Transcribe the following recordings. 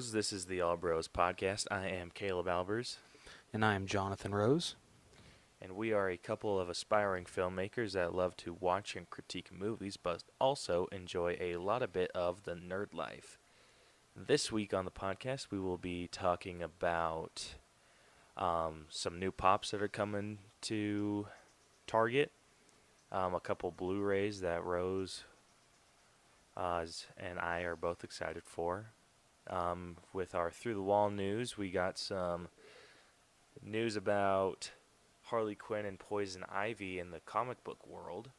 Bros. This is the All Bros podcast. I am Caleb Albers, And I am Jonathan Rose. and we are a couple of aspiring filmmakers that love to watch and critique movies, but also enjoy a lot of bit of the nerd life. This week on the podcast, we will be talking about some new pops that are coming to Target, a couple Blu-rays that Rose and I are both excited for. With our Through the Wall news, we got some news about Harley Quinn and Poison Ivy in the comic book world.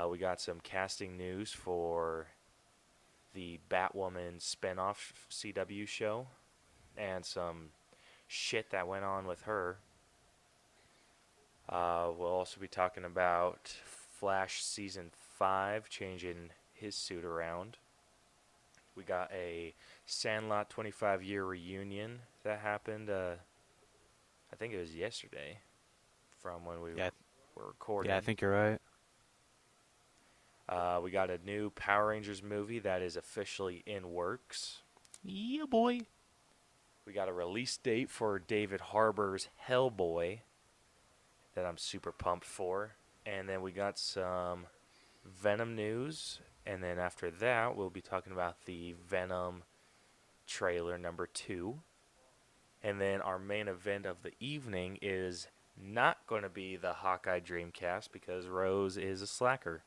We got some casting news for the Batwoman spinoff CW show and some shit that went on with her. We'll also be talking about Flash Season 5 changing his suit around. We got a Sandlot 25-year reunion that happened, I think it was yesterday, from when we were recording. Yeah, I think you're right. We got a new Power Rangers movie that is officially in works. Yeah, boy. We got a release date for David Harbour's Hellboy that I'm super pumped for. And then we got some Venom news. And then after that, we'll be talking about the Venom trailer number 2. And then our main event of the evening is not going to be the Hawkeye Dreamcast because Rose is a slacker.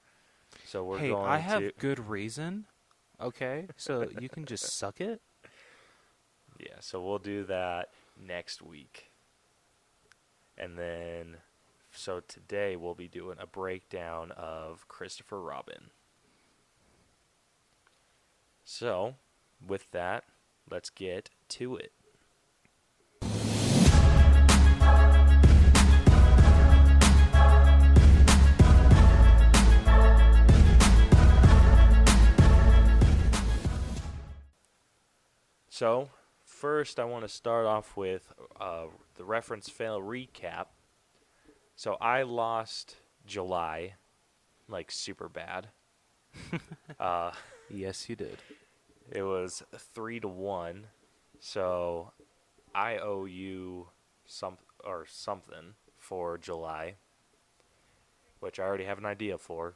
So we're going to... I have good reason. Okay, so you can just suck it. Yeah, so we'll do that next week. And then, so today we'll be doing a breakdown of Christopher Robin. So, with that, let's get to it. So, first I want to start off with the reference fail recap. So I lost July, like super bad. Yes, you did. It was 3-1. So I owe you something for July, which I already have an idea for.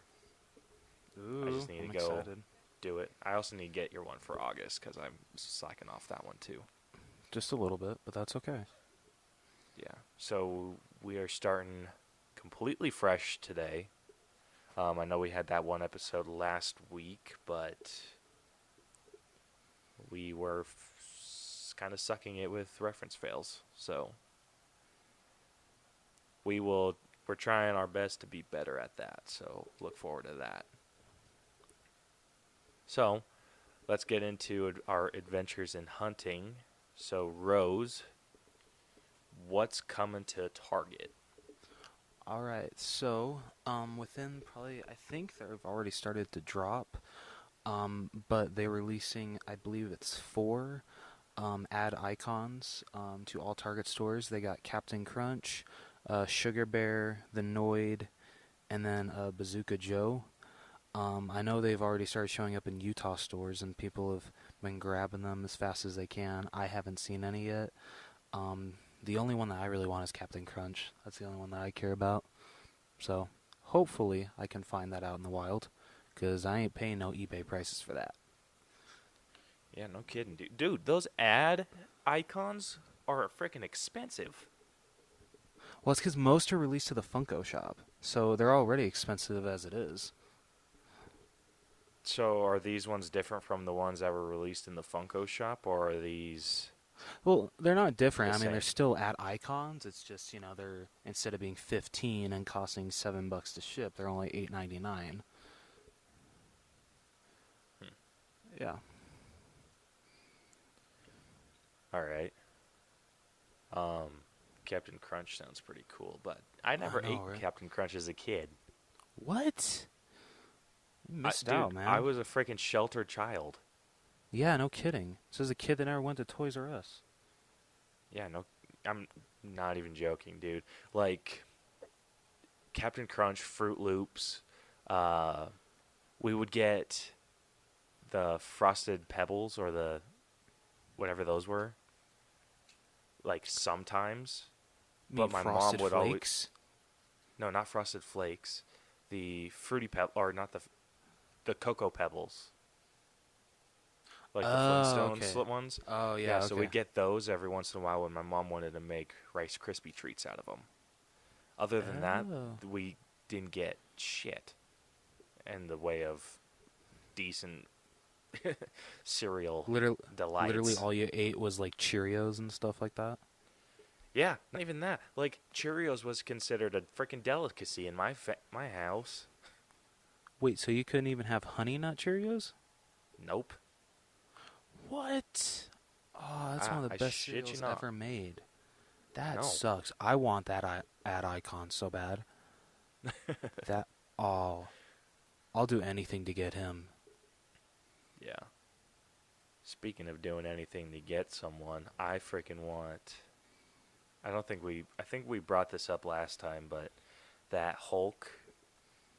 Ooh, I just need I'm to go excited. do it. I also need to get your one for August because I'm slacking off that one too. Just a little bit, but that's okay. Yeah. So we are starting completely fresh today. I know we had that one episode last week, but we were kind of sucking it with reference fails. So we're trying our best to be better at that. So look forward to that. So let's get into our adventures in hunting. So Rose, what's coming to Target? All right, so within probably, I think they've already started to drop, but they're releasing, I believe it's 4 ad icons to all Target stores. They got Captain Crunch, Sugar Bear, the Noid, and then Bazooka Joe. I know they've already started showing up in Utah stores, and people have been grabbing them as fast as they can. I haven't seen any yet. The only one that I really want is Captain Crunch. That's the only one that I care about. So, hopefully, I can find that out in the wild, because I ain't paying no eBay prices for that. Yeah, no kidding, dude. Dude, those ad icons are freaking expensive. Well, it's because most are released to the Funko shop, so they're already expensive as it is. So are these ones different from the ones that were released in the Funko shop, or are these... Well, they're not different. The I mean, they're same. still ad icons. It's just, they're, instead of being $15 and costing $7 to ship, they're only $8.99. Yeah. All right. Captain Crunch sounds pretty cool, but I never know, ate right? Captain Crunch as a kid. What? You missed Dude, out, man. I was a freaking sheltered child. Yeah, no kidding. This is a kid that never went to Toys R Us. Yeah, no, I'm not even joking, dude. Like, Captain Crunch, Fruit Loops, we would get the Frosted Pebbles or the whatever those were. Like sometimes, You but mean my mom Frosted would always Flakes? no, not Frosted Flakes, the fruity or not the Cocoa Pebbles, like the Oh, Flintstones okay. ones. Oh, Yeah, yeah, so okay. we'd get those every once in a while when my mom wanted to make Rice Krispie treats out of them. Other than that, Oh. we didn't get shit in the way of decent cereal Literally delights. all you ate was like Cheerios and stuff like that? Yeah, not even that. Like Cheerios was considered a freaking delicacy in my house. Wait, so you couldn't even have Honey Nut Cheerios? Nope. What? Oh, that's one of I the best shit you cereals not. ever made. That No. sucks. I want that ad icon so bad. That oh, I'll do anything to get him. Yeah. Speaking of doing anything to get someone, I freaking want. I think we brought this up last time, but that Hulk,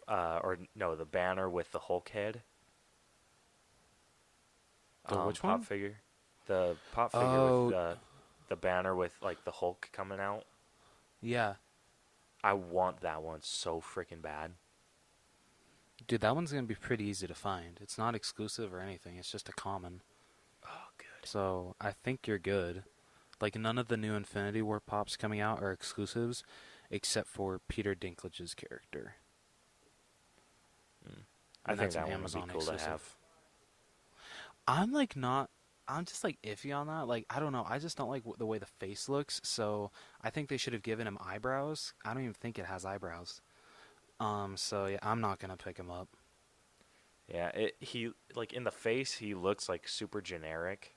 or no, the banner with the Hulk head, The which pop one? figure, the pop figure with Oh, the banner with like the Hulk coming out. yeah. I want that one so freaking bad. Dude, that one's gonna be pretty easy to find. It's not exclusive or anything. It's just a common. Oh, good. So I think you're good. Like none of the new Infinity War pops coming out are exclusives, except for Peter Dinklage's character, Mm. I and think that's an that one would be Amazon cool to exclusive. have. I'm like not. I'm just like iffy on that. Like I don't know. I just don't like the way the face looks. So I think they should have given him eyebrows. I don't even think it has eyebrows. So yeah, I'm not gonna pick him up. Yeah, he like in the face he looks like super generic,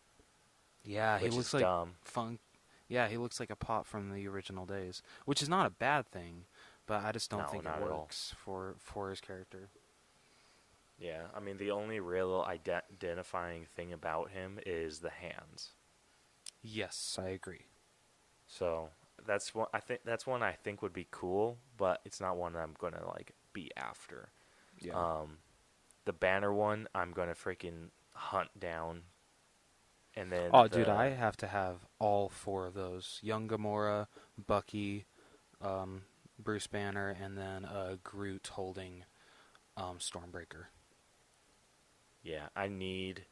Yeah, he which is looks like dumb. funk. Yeah, he looks like a pop from the original days, which is not a bad thing, but I just don't No, think it not at all. works for his character. Yeah, I mean the only real identifying thing about him is the hands. Yes, I agree. So that's one I think would be cool, but it's not one that I'm gonna like be after. Yeah. Um, the banner one I'm gonna freaking hunt down, and then Oh, dude, I the have to have all four of those: Young Gamora, Bucky, um, Bruce Banner, and then Groot holding Stormbreaker. yeah I need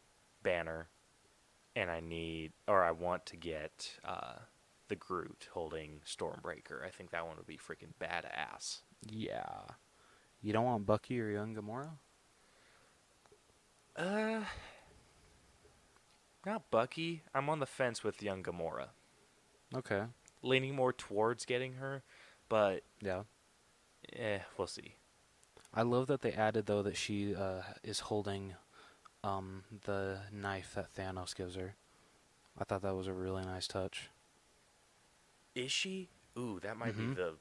banner, and I want to get the Groot holding Stormbreaker. I think that one would be freaking badass. Yeah. You don't want Bucky or Young Gamora? Uh, Not Bucky. I'm on the fence with young Gamora. Okay. Leaning more towards getting her, but Yeah. we'll see. I love that they added though that she is holding the knife that Thanos gives her. I thought that was a really nice touch. Is she? Ooh, that might be Mm-hmm. the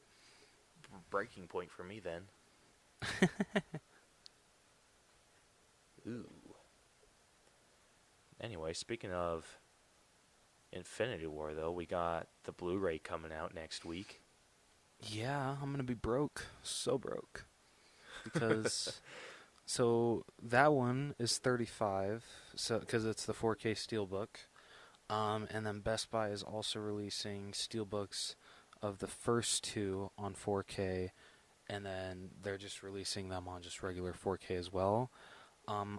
breaking point for me then. Ooh. Anyway, speaking of Infinity War, though, we got the Blu-ray coming out next week. Yeah, I'm gonna be broke, so broke, because so that one is 35, so because it's the 4K steelbook, and then Best Buy is also releasing steelbooks of the first two on 4K, and then they're just releasing them on just regular 4K as well.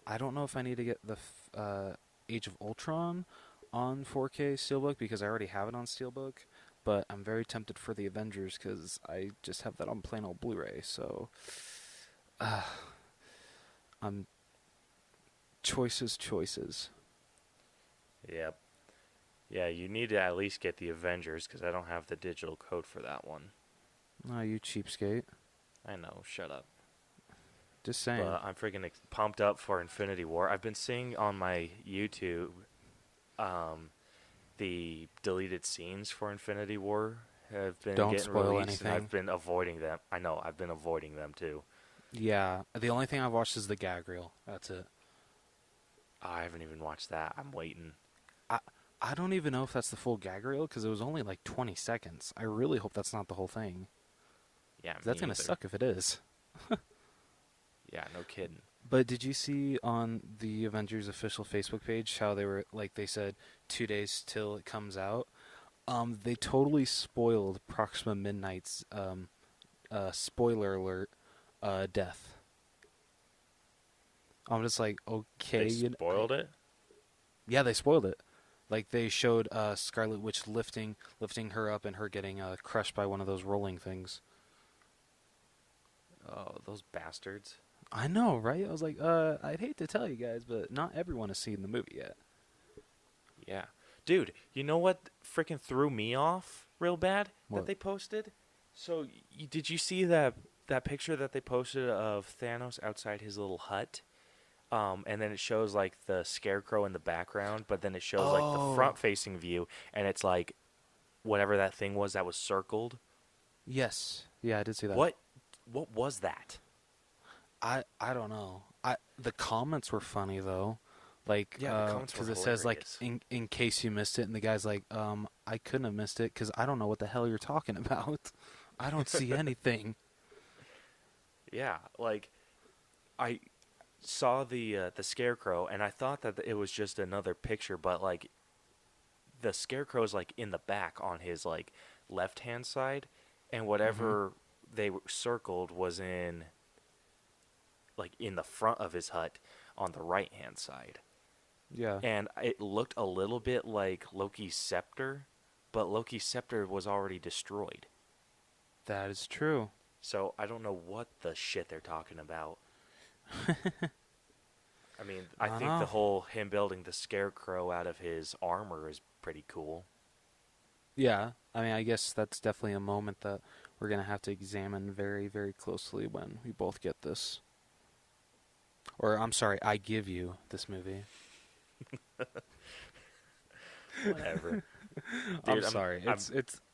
I don't know if I need to get the Age of Ultron on 4K steelbook because I already have it on steelbook, but I'm very tempted for the Avengers because I just have that on plain old Blu-ray. So, I'm choices. Yep. Yeah, you need to at least get the Avengers because I don't have the digital code for that one. Oh, you cheapskate! I know, shut up. Just saying. But I'm freaking pumped up for Infinity War. I've been seeing on my YouTube the deleted scenes for Infinity War have been Don't getting spoil released, and anything. I've been avoiding them. I know, I've been avoiding them too. Yeah, the only thing I've watched is the gag reel. That's it. I haven't even watched that. I'm waiting. I don't even know if that's the full gag reel because it was only like 20 seconds. I really hope that's not the whole thing. Yeah, 'Cause that's me gonna either. suck if it is. Yeah, no kidding. But did you see on the Avengers official Facebook page how they were like they said 2 days till it comes out? They totally spoiled Proxima Midnight's spoiler alert death. I'm just like, They okay, spoiled it. yeah, they spoiled it. Like they showed Scarlet Witch lifting her up and her getting crushed by one of those rolling things. Oh, those bastards. I know, right? I was like, I'd hate to tell you guys, but not everyone has seen the movie yet. Yeah. Dude, you know what freaking threw me off real bad that What? they posted? So, did you see that picture that they posted of Thanos outside his little hut? And then it shows like the scarecrow in the background, but then it shows like the Oh, front-facing view, and it's like whatever that thing was that was circled. yes. Yeah, I did see that. What was that? I don't know. The comments were funny though. Like Yeah, the comments were cuz it says like hilarious. in case you missed it and the guy's like I couldn't have missed it cuz I don't know what the hell you're talking about. I don't see anything. Yeah, like I saw the scarecrow, and I thought that it was just another picture, but like the scarecrow's like in the back on his like left hand side, and Mhm. whatever circled was in like in the front of his hut on the right hand side, Yeah. and it looked a little bit like Loki's scepter, but Loki's scepter was already destroyed. That is true. So I don't know what the shit they're talking about. I mean, I I don't think the know. whole him building the scarecrow out of his armor is pretty cool. Yeah. I mean, I guess that's definitely a moment that we're going to have to examine very very closely when we both get this. Or I'm sorry, I give you this movie. Whatever. I'm Dude, sorry. I'm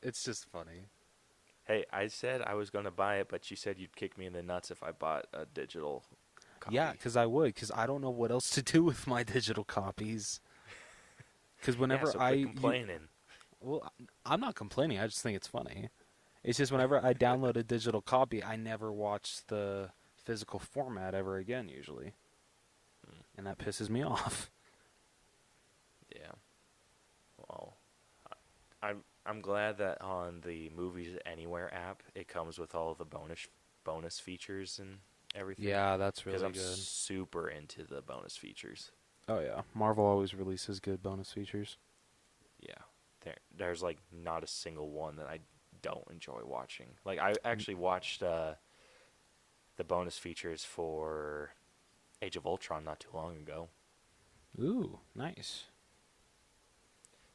It's just funny. hey, I said I was going to buy it, but you said you'd kick me in the nuts if I bought a digital Yeah, copy. because I would, because I don't know what else to do with my digital copies. Because Yeah, whenever so quit complaining. well, I'm not complaining. I just think it's funny. It's just whenever I download a digital copy, I never watch the physical format ever again, usually, Hmm, and that pisses me off. yeah. Well, I'm glad that on the Movies Anywhere app it comes with all of the bonus features and everything. Yeah, that's Because really I'm good. super into the bonus features. Oh yeah, Marvel always releases good bonus features. Yeah, there's like not a single one that I don't enjoy watching. Like I actually watched the bonus features for Age of Ultron not too long ago. Ooh, nice.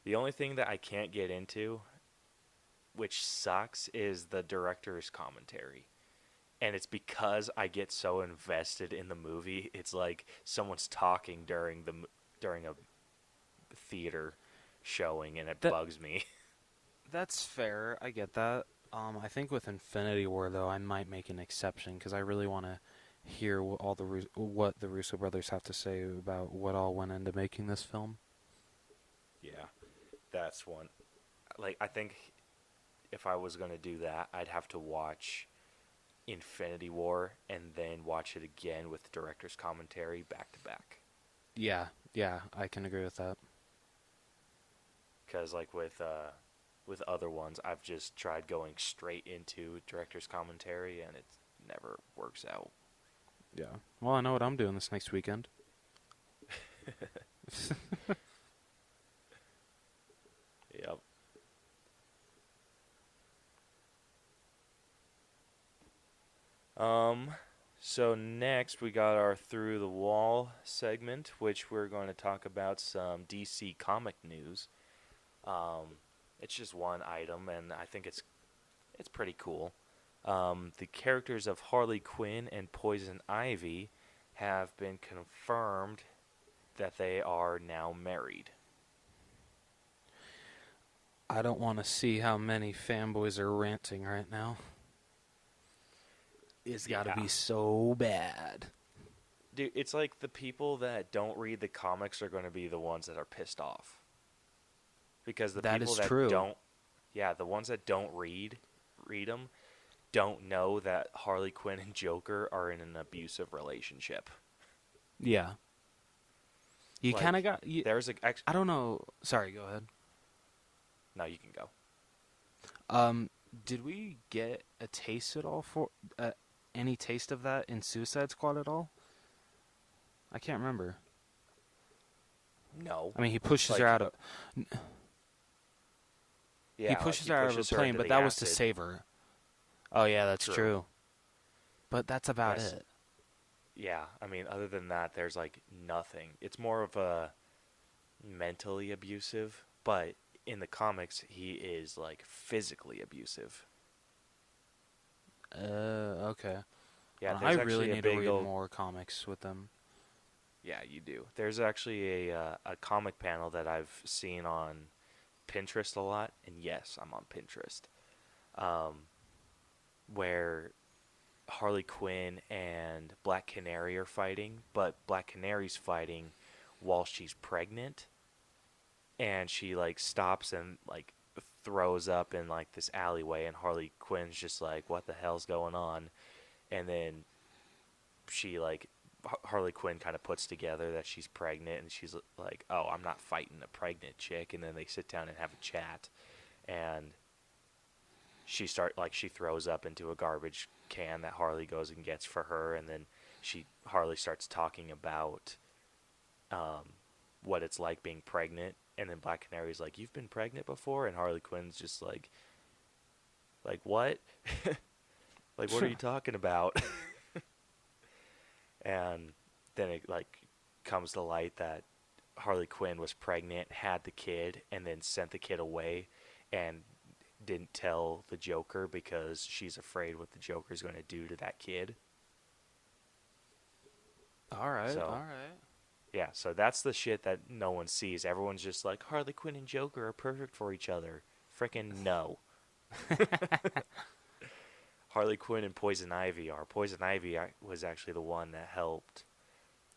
The only thing that I can't get into, which sucks, is the director's commentary. And it's because I get so invested in the movie. It's like someone's talking during a theater showing, and it That bugs me. that's fair. I get that. I think with Infinity War though, I might make an exception because I really want to hear what the Russo brothers have to say about what all went into making this film. Yeah, that's one. Like I think if I was gonna do that, I'd have to watch Infinity War and then watch it again with the director's commentary back to back. Yeah, yeah, I can agree with that. Because like with other ones, I've just tried going straight into director's commentary, and it never works out. Yeah. Well, I know what I'm doing this next weekend. Yep. Um. So next we got our through the wall segment, which we're going to talk about some DC comic news. Um, it's just one item, and I think it's pretty cool. The characters of Harley Quinn and Poison Ivy have been confirmed that they are now married. I don't want to see how many fanboys are ranting right now. It's got to Yeah. be so bad. Dude, it's like the people that don't read the comics are going to be the ones that are pissed off. Because the That people is that true. don't, yeah, the ones that don't read them, don't know that Harley Quinn and Joker are in an abusive relationship. Yeah. You kind of Like, got you. there's a I don't know. Sorry, go ahead. no, you can go. Um, did we get a taste at all for any taste of that in Suicide Squad at all? I can't remember. No, I mean, he pushes her like, out of he yeah, like pushes he her out of a pushes her plane, into but the that was to acid. save her. Oh yeah, that's True. true. But that's about Yes, it. yeah. I mean, other than that, there's like nothing. It's more of a mentally abusive, but in the comics, he is like physically abusive. Okay. Yeah, I there's really actually a need to big read old. more comics with them. Yeah, you do. There's actually a comic panel that I've seen on Pinterest a lot, and yes, I'm on Pinterest, um, where Harley Quinn and Black Canary are fighting, but Black Canary's fighting while she's pregnant, and she like stops and like throws up in like this alleyway, and Harley Quinn's just like, "What the hell's going on?" And then she like Harley Quinn kind of puts together that she's pregnant, and she's like, "Oh, I'm not fighting a pregnant chick." And then they sit down and have a chat, and she throws up into a garbage can that Harley goes and gets for her, and then Harley starts talking about um, what it's like being pregnant, and then Black Canary's like, "You've been pregnant before?" And Harley Quinn's just like what? Like, what are you talking about? And then it like comes to light that Harley Quinn was pregnant, had the kid, and then sent the kid away, and didn't tell the Joker because she's afraid what the Joker's going to do to that kid. All right, all So right. yeah, so that's the shit that no one sees. Everyone's just like, Harley Quinn and Joker are perfect for each other. Frickin' no. Harley Quinn and Poison Ivy are. Poison Ivy was actually the one that helped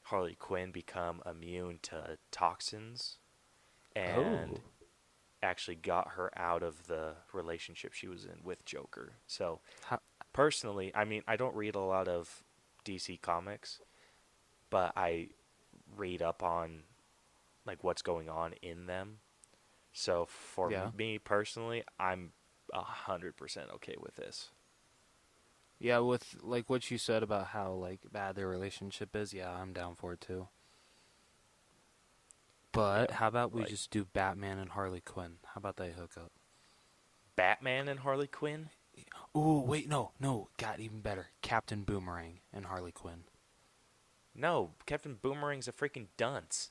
Harley Quinn become immune to toxins and Oh, actually got her out of the relationship she was in with Joker. So, how, personally, I mean, I don't read a lot of DC comics, but I read up on like what's going on in them. So, for yeah, me personally, I'm 100% okay with this. yeah. With like what you said about how like bad their relationship is, yeah, I'm down for it too. But Yeah. how about we Like just do Batman and Harley Quinn? How about they hook up? Batman and Harley Quinn? Oh, wait, no, no, got even better. Captain Boomerang and Harley Quinn. No, Captain Boomerang's a freaking dunce.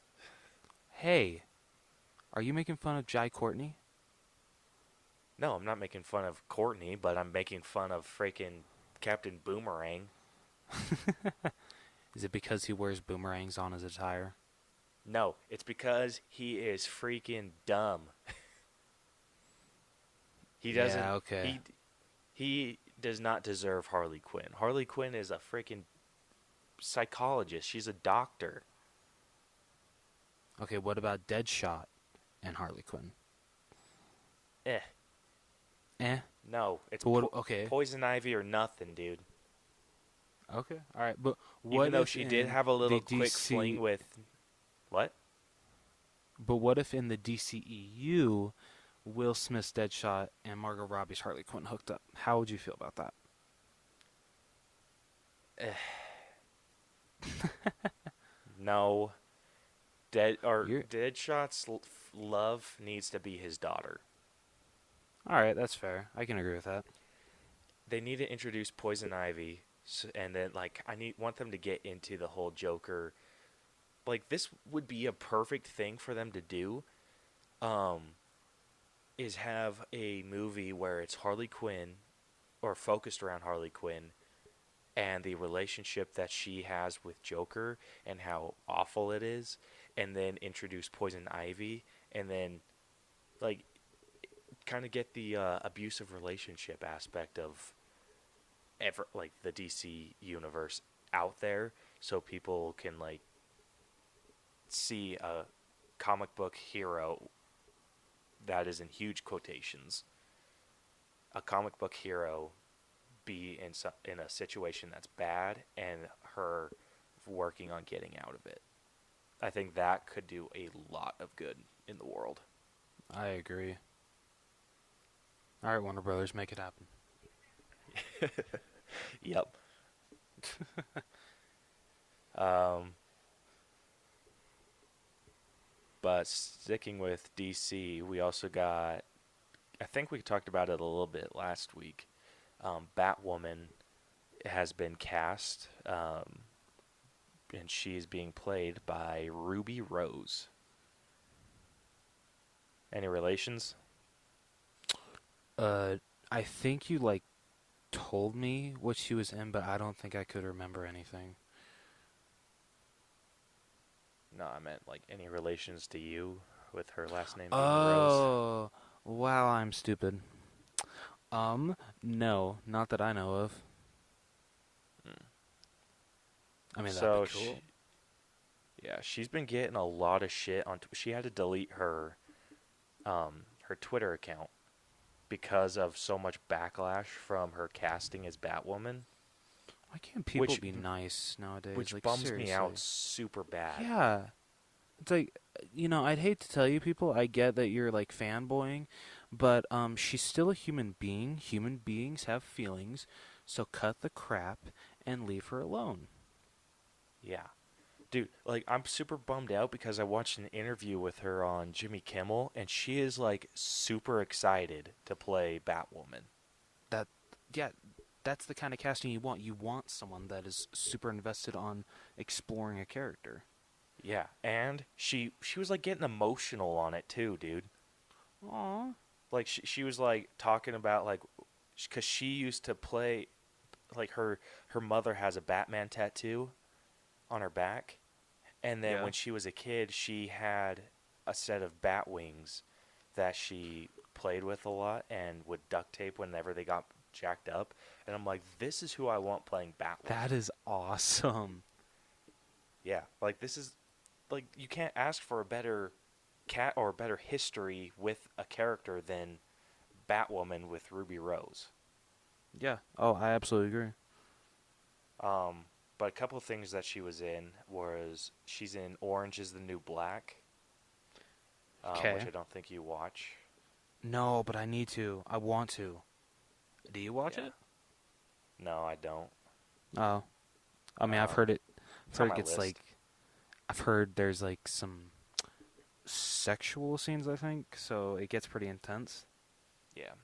Hey, are you making fun of Jai Courtney? No, I'm not making fun of Courtney, but I'm making fun of freaking Captain Boomerang. Is it because he wears boomerangs on his attire? No, it's because he is freaking dumb. He doesn't Yeah, okay. he does not deserve Harley Quinn. Harley Quinn is a freaking psychologist. She's a doctor. Okay, what about Deadshot and Harley Quinn? Eh. Eh. No, it's But what? Okay. Poison Ivy or nothing, dude. Okay. All right. But Even what though if she did in have a the little quick fling DC? with what? But what if in the DCEU, Will Smith's Deadshot and Margot Robbie's Harley Quinn hooked up? How would you feel about that? No. You're Deadshot's love needs to be his daughter. all right. That's fair. I can agree with that. They need to introduce Poison Ivy, and then like want them to get into the whole Joker. Like this would be a perfect thing for them to do. Um, is have a movie where it's Harley Quinn, or focused around Harley Quinn, and the relationship that she has with Joker and how awful it is, and then introduce Poison Ivy, and then like kind of get the abusive relationship aspect of ever like the DC universe out there, so people can like see a comic book hero that is in huge quotations, a comic book hero be in a situation that's bad, and her working on getting out of it. I think that could do a lot of good in the world. I agree. All right, Warner Brothers, make it happen. Yep. um, but sticking with DC, we also got. I think we talked about it a little bit last week. Batwoman has been cast, and she is being played by Ruby Rose. Any relations? I think you like told me what she was in, but I don't think I could remember anything. No, I meant like any relations to you with her last name being Rose. Oh, wow, I'm stupid. No, not that I know of. I mean, So that'd be cool. yeah, she's been getting a lot of shit on. She had to delete her Twitter account because of so much backlash from her casting as Batwoman, Why can't people which be nice nowadays? which Like, bums me out seriously. super bad. Yeah. It's like, I'd hate to tell you people, I get that you're like fanboying, but she's still a human being. Human beings have feelings, so cut the crap and leave her alone. Yeah. Dude, like I'm super bummed out because I watched an interview with her on Jimmy Kimmel and she is like super excited to play Batwoman. That, yeah, that's the kind of casting you want. You want someone that is super invested on exploring a character. Yeah, and she was like getting emotional on it too, dude. Aww. Like she was like talking about like cuz she used to play like her mother has a Batman tattoo on her back. And then Yeah. when she was a kid, she had a set of bat wings that she played with a lot and would duct tape whenever they got jacked up. And I'm like, this is who I want playing Batwoman. That is awesome. Yeah, like this is like you can't ask for a better cat or a better history with a character than Batwoman with Ruby Rose. Yeah. Oh, I absolutely agree. But a couple of things that she was in was she's in Orange is the New Black, which Okay. I don't think you watch. No, but I need to. I want to. Do you watch Yeah. it? No, I don't. Oh. I mean, I've Um, heard it. I've it's on heard my it gets list. like. I've heard there's like some sexual scenes, I think, so it gets pretty intense. Yeah.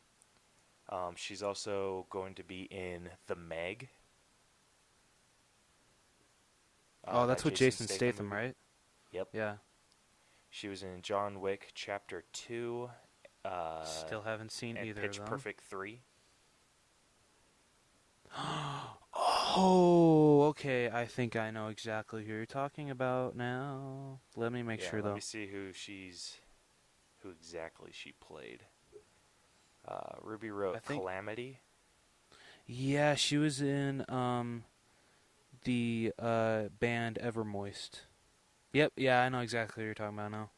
She's also going to be in The Meg. Oh, that's That with Jason Statham, movie. right? Yep. Yeah. She was in John Wick Chapter 2 Still haven't seen and either Pitch of them. Perfect 3. Oh, okay. I think I know exactly who you're talking about now. Let me make Yeah, sure let though. me see who exactly she played. Ruby I wrote think Calamity. yeah, she was in the band Evermoist. Yep, yeah, I know exactly what you're talking about now.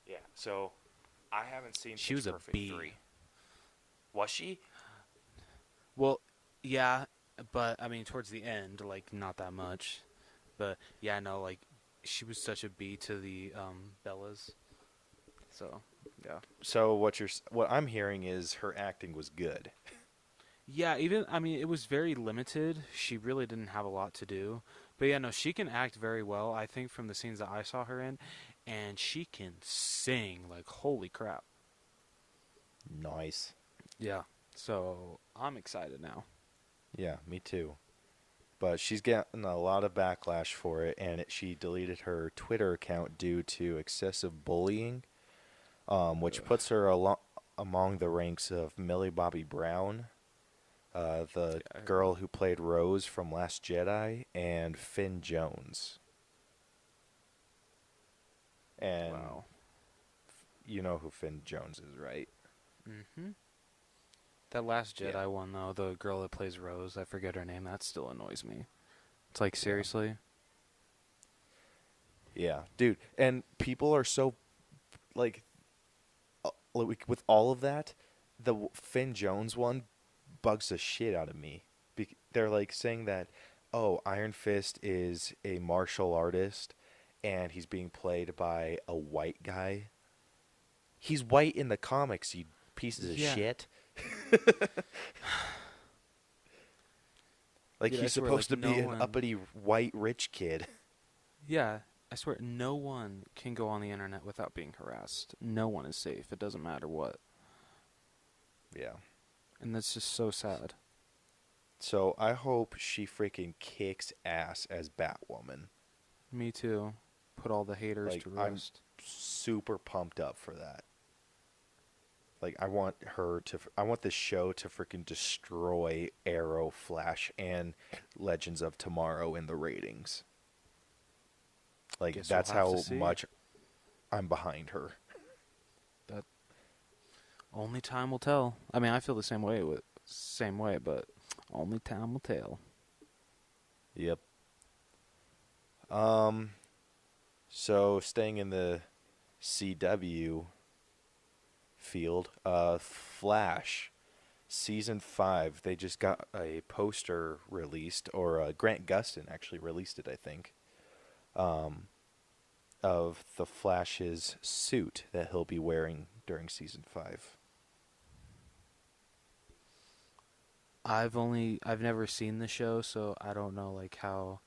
Yeah, so I haven't seen She Pitch was a Perfect bee. 3. Was she? Well, yeah, but I mean towards the end, like not that much. But yeah, no, like she was such a bee to the Bellas. So, yeah. So what I'm hearing is her acting was good. Yeah, even I mean it was very limited. She really didn't have a lot to do. But yeah, no, she can act very well. I think from the scenes that I saw her in, and she can sing like holy crap. Nice. Yeah. So, I'm excited now. Yeah, me too. But she's getting a lot of backlash for it, and she deleted her Twitter account due to excessive bullying, which puts her among the ranks of Millie Bobby Brown, the Yeah. girl who played Rose from Last Jedi, and Finn Jones. And Wow. you know who Finn Jones is, right? Mhm. That last Jedi Yeah. one though, the girl that plays Rose, I forget her name. That still annoys me. It's like Yeah. seriously. Yeah, dude. And people are so like with all of that, the Finn Jones one bugs the shit out of me. They're like saying that, oh, Iron Fist is a martial artist and he's being played by a white guy. He's white in the comics, you pieces of Yeah. shit. Like Dude, I he's swear, supposed like, to be no an one- uppity white rich kid. Yeah, I swear, no one can go on the internet without being harassed. No one is safe. It doesn't matter what. Yeah. And that's just so sad. So I hope she freaking kicks ass as Batwoman. Me too. Put all the haters Like, to I'm rest. super pumped up for that. Like I want this show to freaking destroy Arrow, Flash, and Legends of Tomorrow in the ratings. Like Guess we'll that's have to how see. much I'm behind her. That only time will tell. I mean, I feel the same way, but only time will tell. Yep. So staying in the CW field, Flash season 5, they just got a poster released, or Grant Gustin actually released it, I think, of the Flash's suit that he'll be wearing during season 5. I've never seen the show, so I don't know like how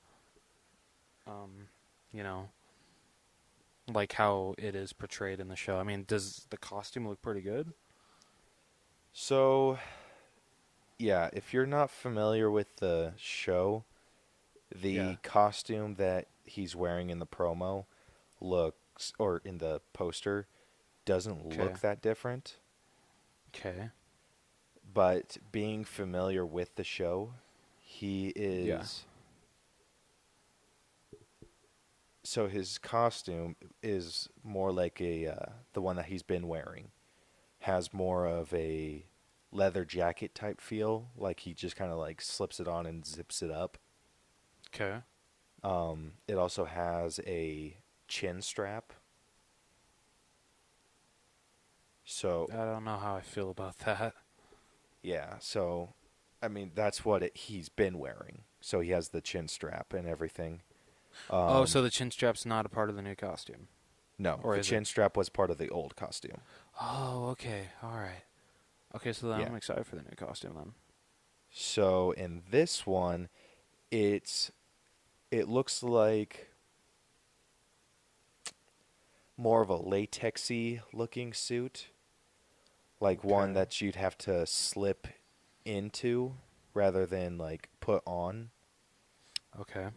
you know, like how it is portrayed in the show. I mean, does the costume look pretty good? So, yeah, if you're not familiar with the show, the Yeah. costume that he's wearing in the promo looks, or in the poster, doesn't Okay. look that different. Okay. But being familiar with the show, he is. Yeah. So his costume is more like the one that he's been wearing. Has more of a leather jacket type feel, like he just kind of like slips it on and zips it up. Okay. It also has a chin strap. So I don't know how I feel about that. yeah, so I mean that's what he's been wearing. So he has the chin strap and everything. So the chin strap's not a part of the new costume. No, or the is chin it? strap was part of the old costume. Oh, okay. All right. Okay, so then Yeah. I'm excited for the new costume then. So in this one, it looks like more of a latexy looking suit, like one Okay. that you'd have to slip into rather than like put on. Okay.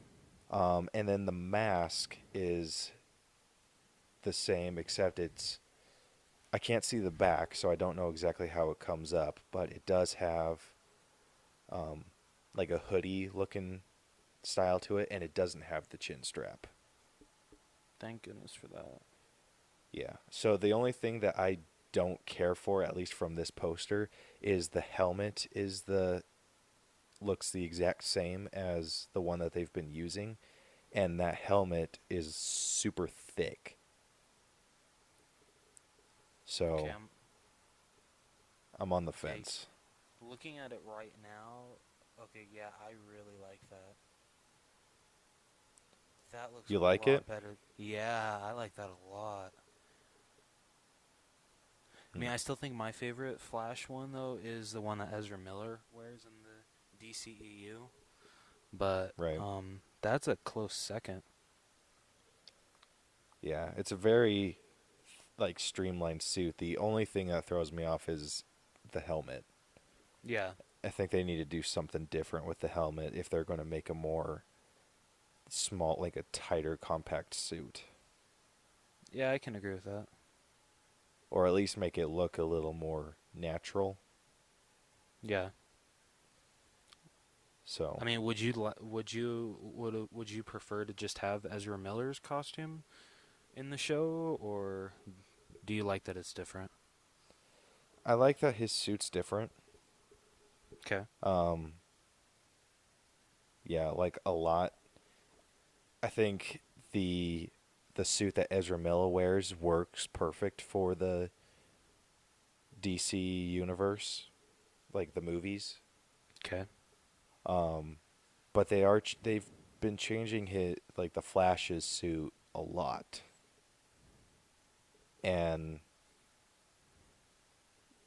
And then the mask is the same, except I can't see the back, so I don't know exactly how it comes up, but it does have like a hoodie looking style to it, and it doesn't have the chin strap. Thank goodness for that. Yeah. So the only thing that I don't care for, at least from this poster, is the helmet looks the exact same as the one that they've been using, and that helmet is super thick. So Okay, I'm on the fence. looking at it right now. Okay, yeah, I really like that. That looks You a like lot it? better. Yeah, I like that a lot. I mean, I still think my favorite Flash one though is the one that Ezra Miller wears in the DCEU. But Right. that's a close second. Yeah, it's a very like streamlined suit. The only thing that throws me off is the helmet. Yeah. I think they need to do something different with the helmet if they're going to make a more small, like a tighter, compact suit. Yeah, I can agree with that. Or at least make it look a little more natural. Yeah. So I mean, would you prefer to just have Ezra Miller's costume in the show, or do you like that it's different? I like that his suit's different. Okay. Yeah, like a lot. I think the suit that Ezra Miller wears works perfect for the DC universe, like the movies. Okay. but they've been changing like the Flash's suit a lot, and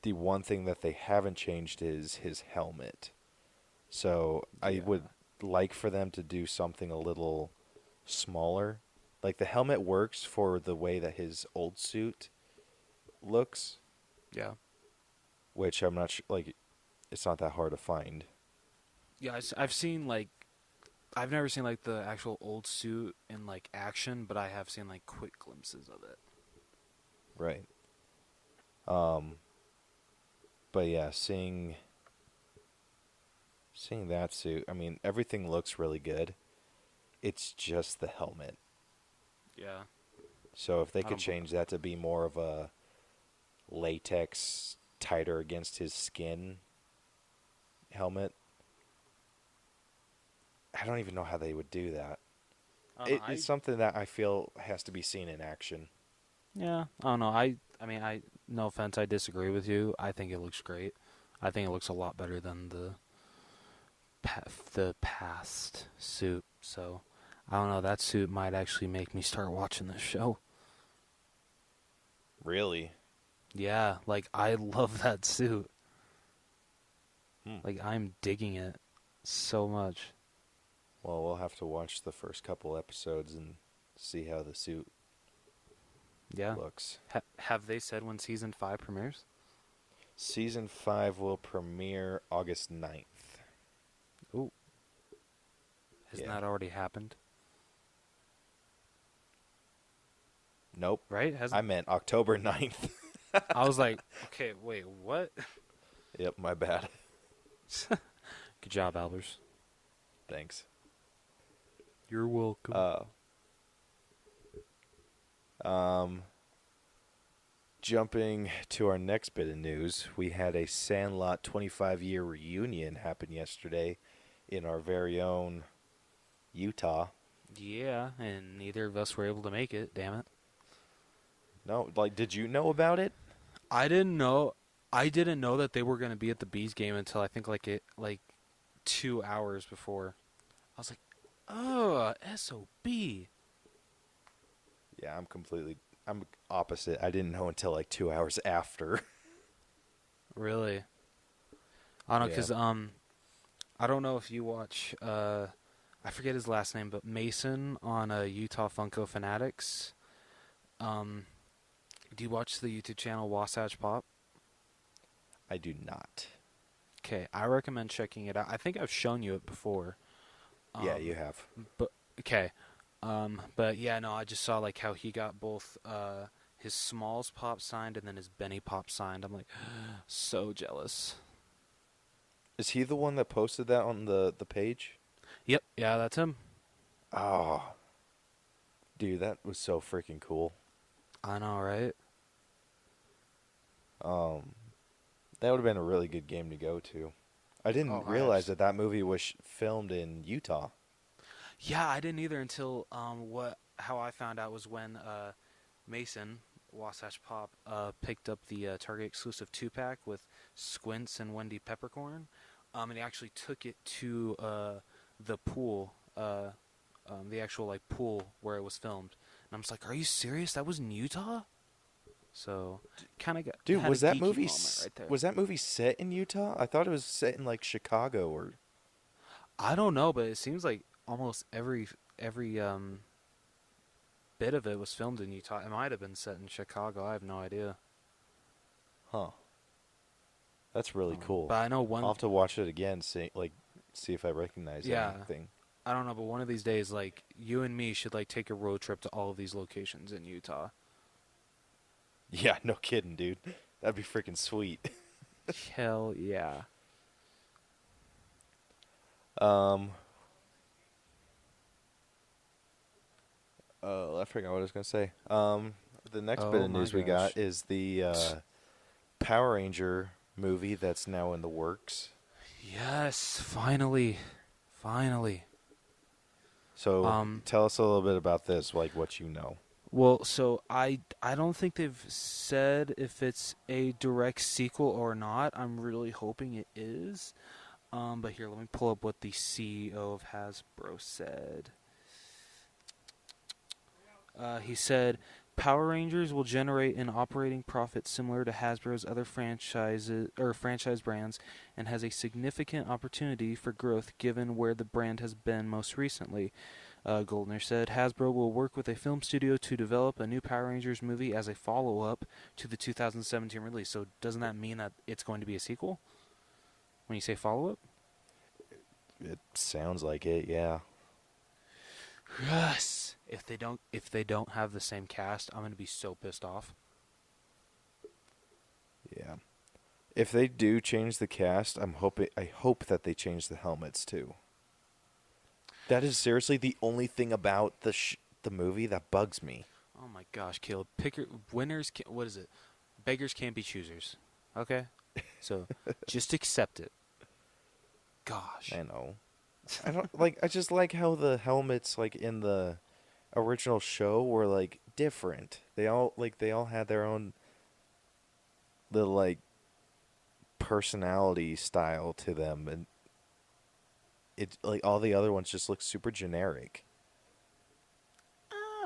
the one thing that they haven't changed is his helmet. So I Yeah. would like for them to do something a little smaller. Like the helmet works for the way that his old suit looks, Yeah. which I'm not sure, like it's not that hard to find. Yeah, I've seen like I've never seen like the actual old suit in like action, but I have seen like quick glimpses of it. Right. But yeah, seeing that suit, I mean, everything looks really good. It's just the helmet. Yeah. So if they I could don't change that to be more of a latex, tighter against his skin helmet, I don't even know how they would do that. It's something that I feel has to be seen in action. Yeah, I don't know. I mean, no offense, I disagree with you. I think it looks great. I think it looks a lot better than the past suit. So, I don't know. That suit might actually make me start watching this show. Really? Yeah, like I love that suit. Hmm. Like I'm digging it so much. Well, we'll have to watch the first couple episodes and see how the suit Yeah. looks. Have they said when season 5 premieres? Season 5 will premiere August 9th. Ooh. Hasn't Yeah. that already happened? Nope. Right? I meant October 9th. I was like, okay, wait, what? Yep, my bad. Good job, Albers. Thanks. You're welcome. Jumping to our next bit of news, we had a Sandlot 25-year reunion happen yesterday in our very own Utah. Yeah, and neither of us were able to make it, damn it. No, like, did you know about it? I didn't know that they were going to be at the Bees game until I think like 2 hours before. I was like, "Oh, SOB." Yeah, I'm opposite. I didn't know until like 2 hours after. Really? I don't know, Yeah. cuz I don't know if you watch I forget his last name, but Mason on Utah Funko Fanatics. Do you watch the YouTube channel Wasatch Pop? I do not. Okay, I recommend checking it out. I think I've shown you it before. Yeah, you have. But okay, but yeah, no, I just saw like how he got both his Smalls pop signed and then his Benny pop signed. I'm like, so jealous. Is he the one that posted that on the page? Yep, yeah, that's him. Oh, dude, that was so freaking cool. I know, right? That would have been a really good game to go to. I didn't Oh, realize that movie was filmed in Utah. Yeah, I didn't either until how I found out was when Mason Wasatch Pop picked up the Target exclusive 2-pack with Squints and Wendy Peppercorn, and he actually took it to the pool, the actual like pool where it was filmed. And I'm just like, are you serious? That was in Utah? So kind of got Dude, had was a that geeky movie moment right there. was that movie set in Utah? I thought it was set in like Chicago or. I don't know, but it seems like almost every bit of it was filmed in Utah. It might have been set in Chicago. I have no idea. Huh. That's really cool. But I know one. I'll have to watch it again, see if I recognize Yeah. anything. I don't know, but one of these days, like you and me should like take a road trip to all of these locations in Utah. Yeah, no kidding, dude. That'd be freaking sweet. Hell yeah. I forgot what I was gonna say. The next bit Oh of my news we got gosh. is the Power Ranger movie that's now in the works. Yes, finally. So tell us a little bit about this, like what you know. Well, so I don't think they've said if it's a direct sequel or not. I'm really hoping it is. But here, let me pull up what the CEO of Hasbro said. He said, Power Rangers will generate an operating profit similar to Hasbro's other franchises or franchise brands and has a significant opportunity for growth given where the brand has been most recently. Goldner said Hasbro will work with a film studio to develop a new Power Rangers movie as a follow-up to the 2017 release. So doesn't that mean that it's going to be a sequel? When you say follow-up? It sounds like it, yeah. Yes. If they don't have the same cast, I'm gonna be so pissed off. Yeah. If they do change the cast, I hope that they change the helmets too. That is seriously the only thing about the movie that bugs me. Oh my gosh, Caleb! Winners. What is it? Beggars can't be choosers. Okay, so just accept it. Gosh. I know. I don't like. I just like how the helmets, like in the original show, were like different. They all had their own little like personality style to them, and it like all the other ones just look super generic.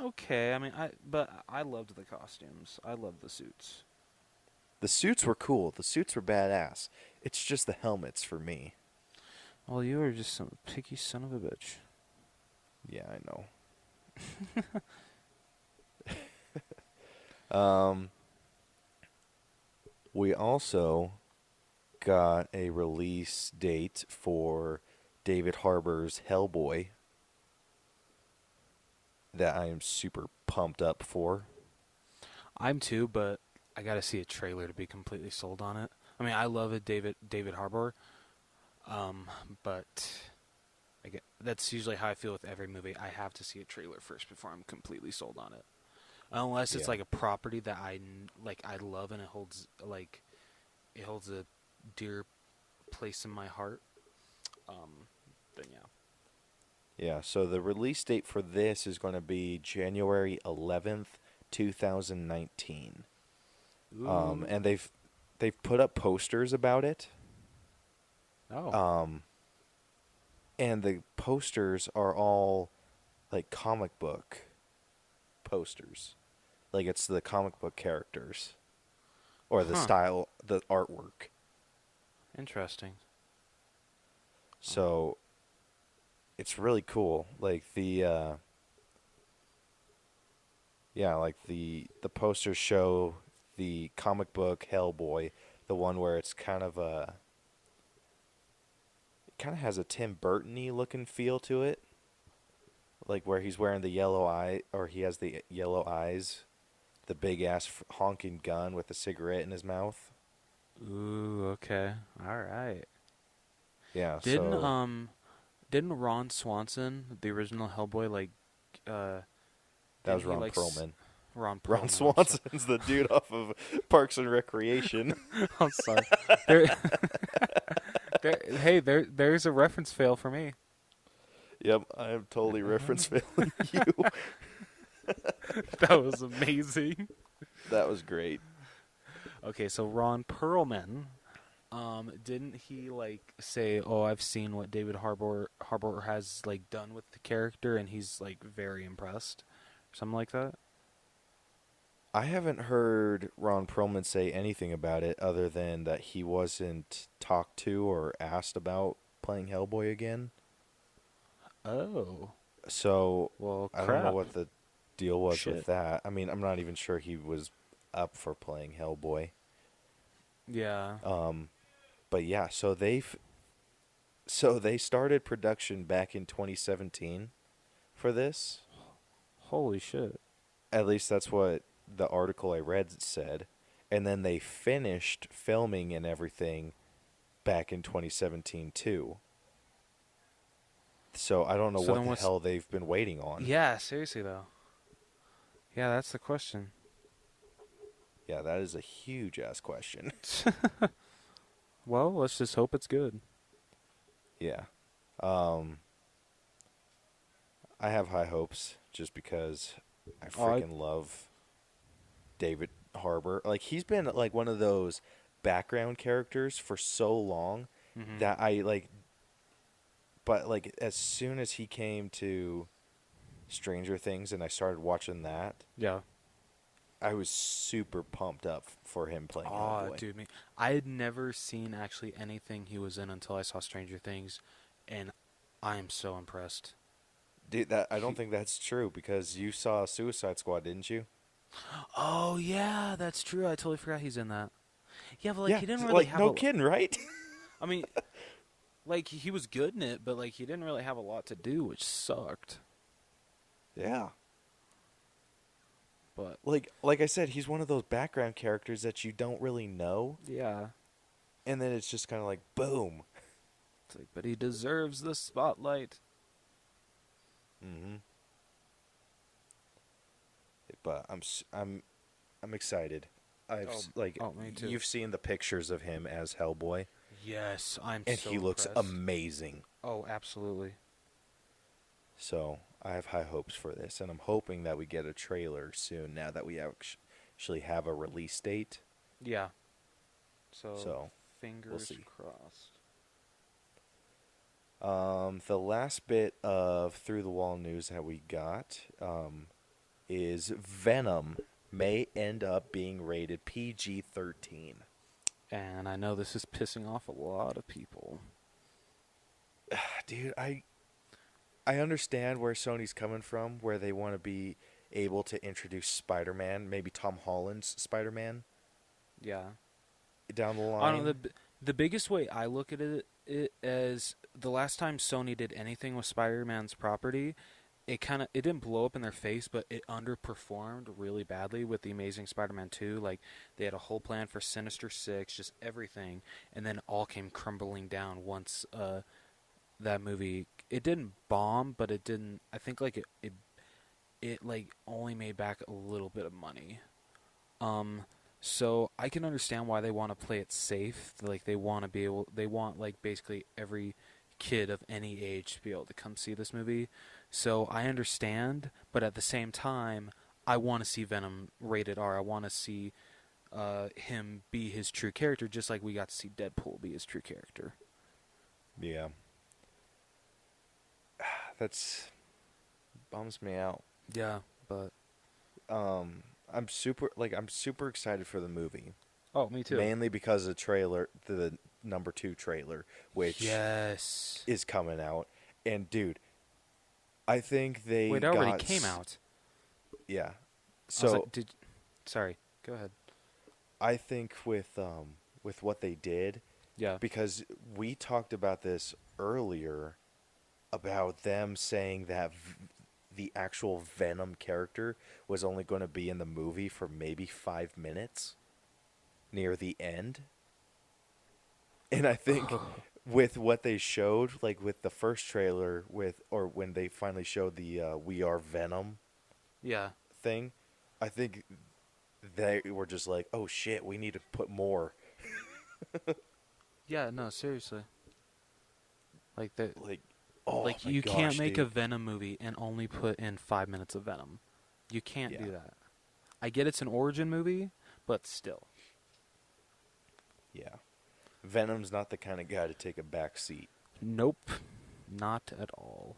Okay. I mean, I loved the costumes. I loved the suits. The suits were cool. The suits were badass. It's just the helmets for me. Well, you are just some picky son of a bitch. Yeah, I know. We also got a release date for David Harbour's Hellboy that I am super pumped up for. I'm too, but I gotta see a trailer to be completely sold on it. I mean, I love it, David Harbour, but that's usually how I feel with every movie. I have to see a trailer first before I'm completely sold on it. Unless it's Yeah. like a property that I love and it holds a dear place in my heart. Then yeah. Yeah, so the release date for this is going to be January 11th, 2019. Ooh. And they've put up posters about it. Oh. And the posters are all like comic book posters. Like it's the comic book characters or the style, the artwork. Interesting. So it's really cool. Like the the posters show the comic book Hellboy, the one where it's kind of has a Tim Burton-y looking feel to it. Like where he's wearing the yellow eye, or he has the yellow eyes, the big ass honking gun with a cigarette in his mouth. Ooh. Okay. All right. Yeah. Didn't Ron Swanson, the original Hellboy, that was Ron Perlman. Ron Perlman. Ron Swanson's the dude off of Parks and Recreation. I'm sorry. There's a reference fail for me. Yep, I am totally reference failing you. That was amazing. That was great. Okay, so Ron Perlman, didn't he say, "Oh, I've seen what David Harbour has done with the character, and he's very impressed," or something like that? I haven't heard Ron Perlman say anything about it other than that he wasn't talked to or asked about playing Hellboy again. Oh. So, Well, I crap. don't know what the deal was Shit. with that. I mean, I'm not even sure he was up for playing Hellboy. Yeah. But yeah, so they started production back in 2017 for this. Holy shit. At least that's what the article I read said. And then they finished filming and everything back in 2017 too. So I don't know So what then the hell they've been waiting on. Yeah, seriously though. Yeah, that's the question. Yeah, that is a huge ass question. Well, let's just hope it's good. Yeah. I have high hopes just because I freaking love David Harbour. Like he's been one of those background characters for so long that I But like as soon as he came to Stranger Things and I started watching that, Yeah. I was super pumped up for him playing Oh, Hellboy. dude, me. I had never seen actually anything he was in until I saw Stranger Things, and I am so impressed. Dude, that I don't He- think that's true because you saw Suicide Squad, didn't you? Oh yeah, that's true. I totally forgot he's in that. Yeah, but like Yeah, he didn't really like have no a. kidding, right? I mean, like he was good in it, but like he didn't really have a lot to do, which sucked. Yeah. But Like I said, he's one of those background characters that you don't really know, yeah, and then it's just kind of like boom. it's like, but he deserves the spotlight. Mm-hmm. But I'm excited. Me too. You've seen the pictures of him as Hellboy, Yes, I'm and so he looks impressed. amazing. Oh, absolutely. So I have high hopes for this, and I'm hoping that we get a trailer soon. Now that we actually have a release date, Yeah. So, so fingers see. crossed. The last bit of through the wall news that we got is Venom may end up being rated PG-13. And I know this is pissing off a lot of people. Dude, I understand where Sony's coming from, where they want to be able to introduce Spider-Man, maybe Tom Holland's Spider-Man Yeah. down the I don't know, line. the biggest way I look at it as the last time Sony did anything with Spider-Man's property, it didn't blow up in their face, but it underperformed really badly with the Amazing Spider-Man 2. Like they had a whole plan for Sinister Six, just everything, and then it all came crumbling down once that movie. It didn't bomb, but it didn't. I think like it like only made back a little bit of money. So I can understand why they want to play it safe. Like they want like basically every kid of any age to be able to come see this movie. So I understand, but at the same time, I want to see Venom rated R. I want to see him be his true character, just like we got to see Deadpool be his true character. Yeah. That's bums me out. Yeah, but I'm super excited for the movie. oh, me too. Mainly because of the number 2 trailer, which Yes. is coming out. And dude, I think they Wait, it already came out. Yeah. I was So like, sorry, go ahead. I think with what they did, Yeah. because we talked about this earlier about them saying that the actual Venom character was only going to be in the movie for maybe 5 minutes near the end. And I think with what they showed, like with the first trailer, or when they finally showed the "We Are Venom" Yeah. thing, I think they were just like, "Oh shit, we need to put more." Yeah, no, seriously. Like that. Like, oh Like my you can't gosh, make dude. a Venom movie and only put in 5 minutes of Venom. You can't Yeah. do that. I get it's an origin movie, but still. Yeah, Venom's not the kind of guy to take a back seat. Nope, not at all.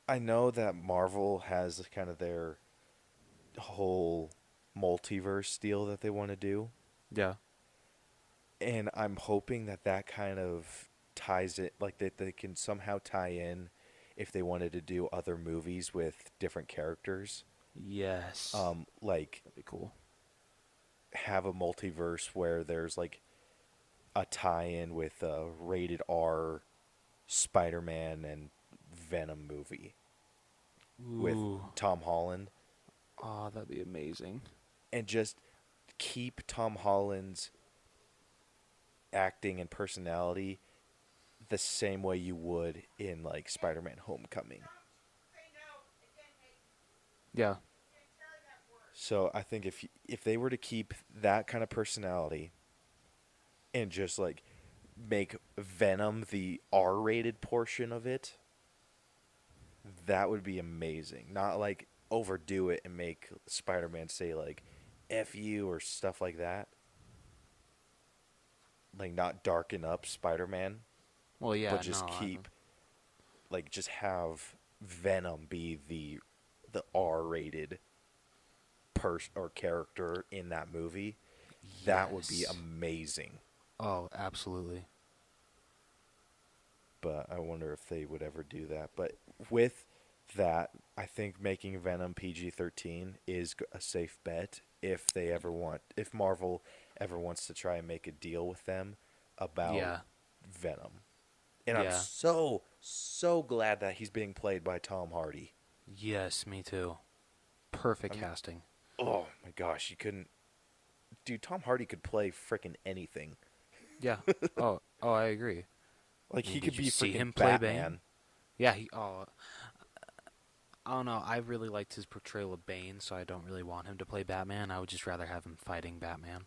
I know that Marvel has kind of their whole multiverse deal that they want to do, Yeah. and I'm hoping that kind of ties it, like that they can somehow tie in if they wanted to do other movies with different characters. Yes. Like That'd be cool. have a multiverse where there's like a tie-in with a rated R Spider-Man and Venom movie with Ooh. Tom Holland, Oh, that'd be amazing. and just keep Tom Holland's acting and personality the same way you would in like Spider-Man Homecoming. Yeah. So I think if they were to keep that kind of personality and just like make Venom the R-rated portion of it, that would be amazing. Not like overdo it and make Spider-Man say like F you or stuff like that. like not darken up Spider-Man, Well, yeah, but just no, keep like just have Venom be the R-rated person or character in that movie. That would be yes. amazing. Oh, absolutely. But I wonder if they would ever do that. But with that, I think making Venom PG-13 is a safe bet if Marvel ever wants to try and make a deal with them about Yeah. Venom. And I'm Yeah. so glad that he's being played by Tom Hardy. Yes, me too. Perfect I'm- casting. Oh my gosh, you couldn't. Dude, Tom Hardy could play freaking anything. Yeah. Oh, I agree. Like I mean, he did could you be see freaking him play Batman. Bane? Yeah, I don't know. I really liked his portrayal of Bane, so I don't really want him to play Batman. I would just rather have him fighting Batman.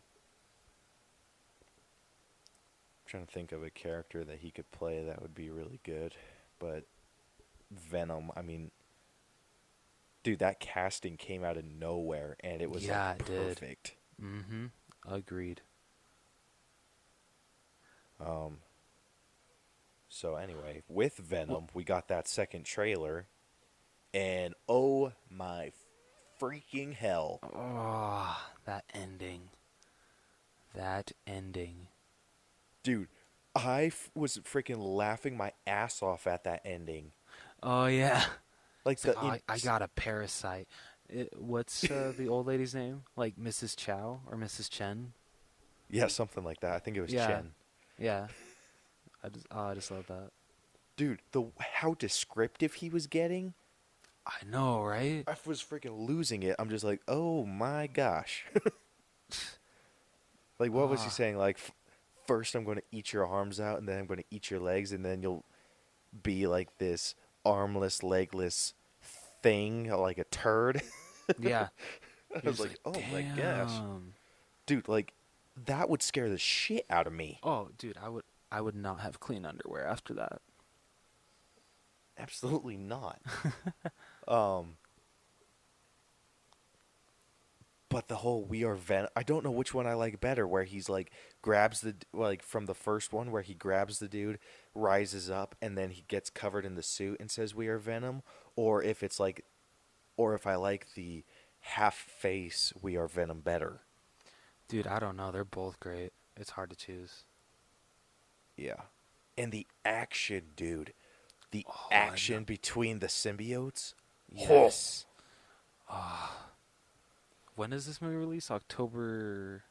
Trying to think of a character that he could play that would be really good, but Venom, I mean, dude, that casting came out of nowhere and it was Yeah, like it did. perfect. Mm-hmm. Agreed. So anyway, with Venom, we got that second trailer, and oh my freaking hell, Oh, that ending. That ending. dude, was freaking laughing my ass off at that ending. Oh, yeah. Like It's like, the oh, I got a parasite. What's the old lady's name? Like Mrs. Chow or Mrs. Chen? yeah, something like that. I think it was Yeah. Chen. Yeah. I just love that. Dude, how descriptive he was getting. I know, right? I was freaking losing it. I'm just like, oh my gosh. Like, what was he Ah. saying? Like, first I'm going to eat your arms out, and then I'm going to eat your legs, and then you'll be like this armless, legless thing, like a turd. Yeah. I You're was just like, oh my gosh. "Damn." Dude, like, that would scare the shit out of me. Oh, dude, I would not have clean underwear after that. Absolutely not. um, but the whole "we are Venom," I don't know which one I like better. Where he's like grabs like from the first one, where he grabs the dude, rises up, and then he gets covered in the suit and says "we are Venom," or if it's like, or if I like the half face "we are Venom" better. Dude, I don't know. They're both great. It's hard to choose. Yeah, and the action, dude. The Oh, action between the symbiotes. Yes. When does this movie release? October.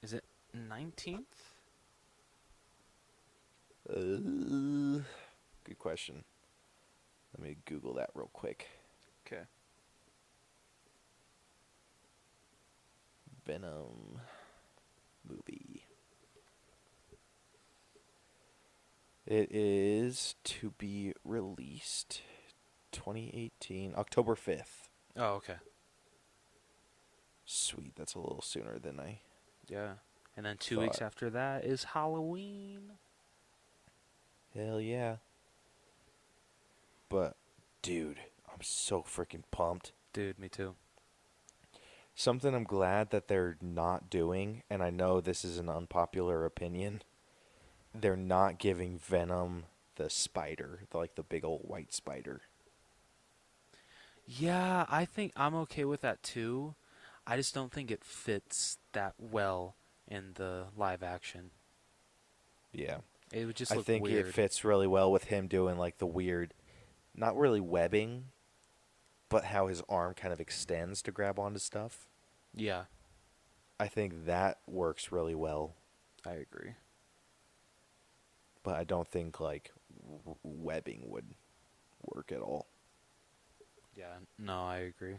Is it 19th? Good question. Let me Google that real quick. Okay. Venom movie. It is to be released 2018, October 5th. Oh, okay. Sweet, that's a little sooner than I Yeah. And then 2 weeks thought. after that is Halloween. Hell yeah. But, dude, I'm so freaking pumped. Dude, me too. Something I'm glad that they're not doing, and I know this is an unpopular opinion, they're not giving Venom the spider, like the big old white spider. Yeah, I think I'm okay with that too. I just don't think it fits that well in the live action. Yeah. It would just I look think weird. it fits really well with him doing like the weird, not really webbing, but how his arm kind of extends to grab onto stuff. Yeah, I think that works really well, I agree. but I don't think like webbing would work at all. Yeah, no, I agree.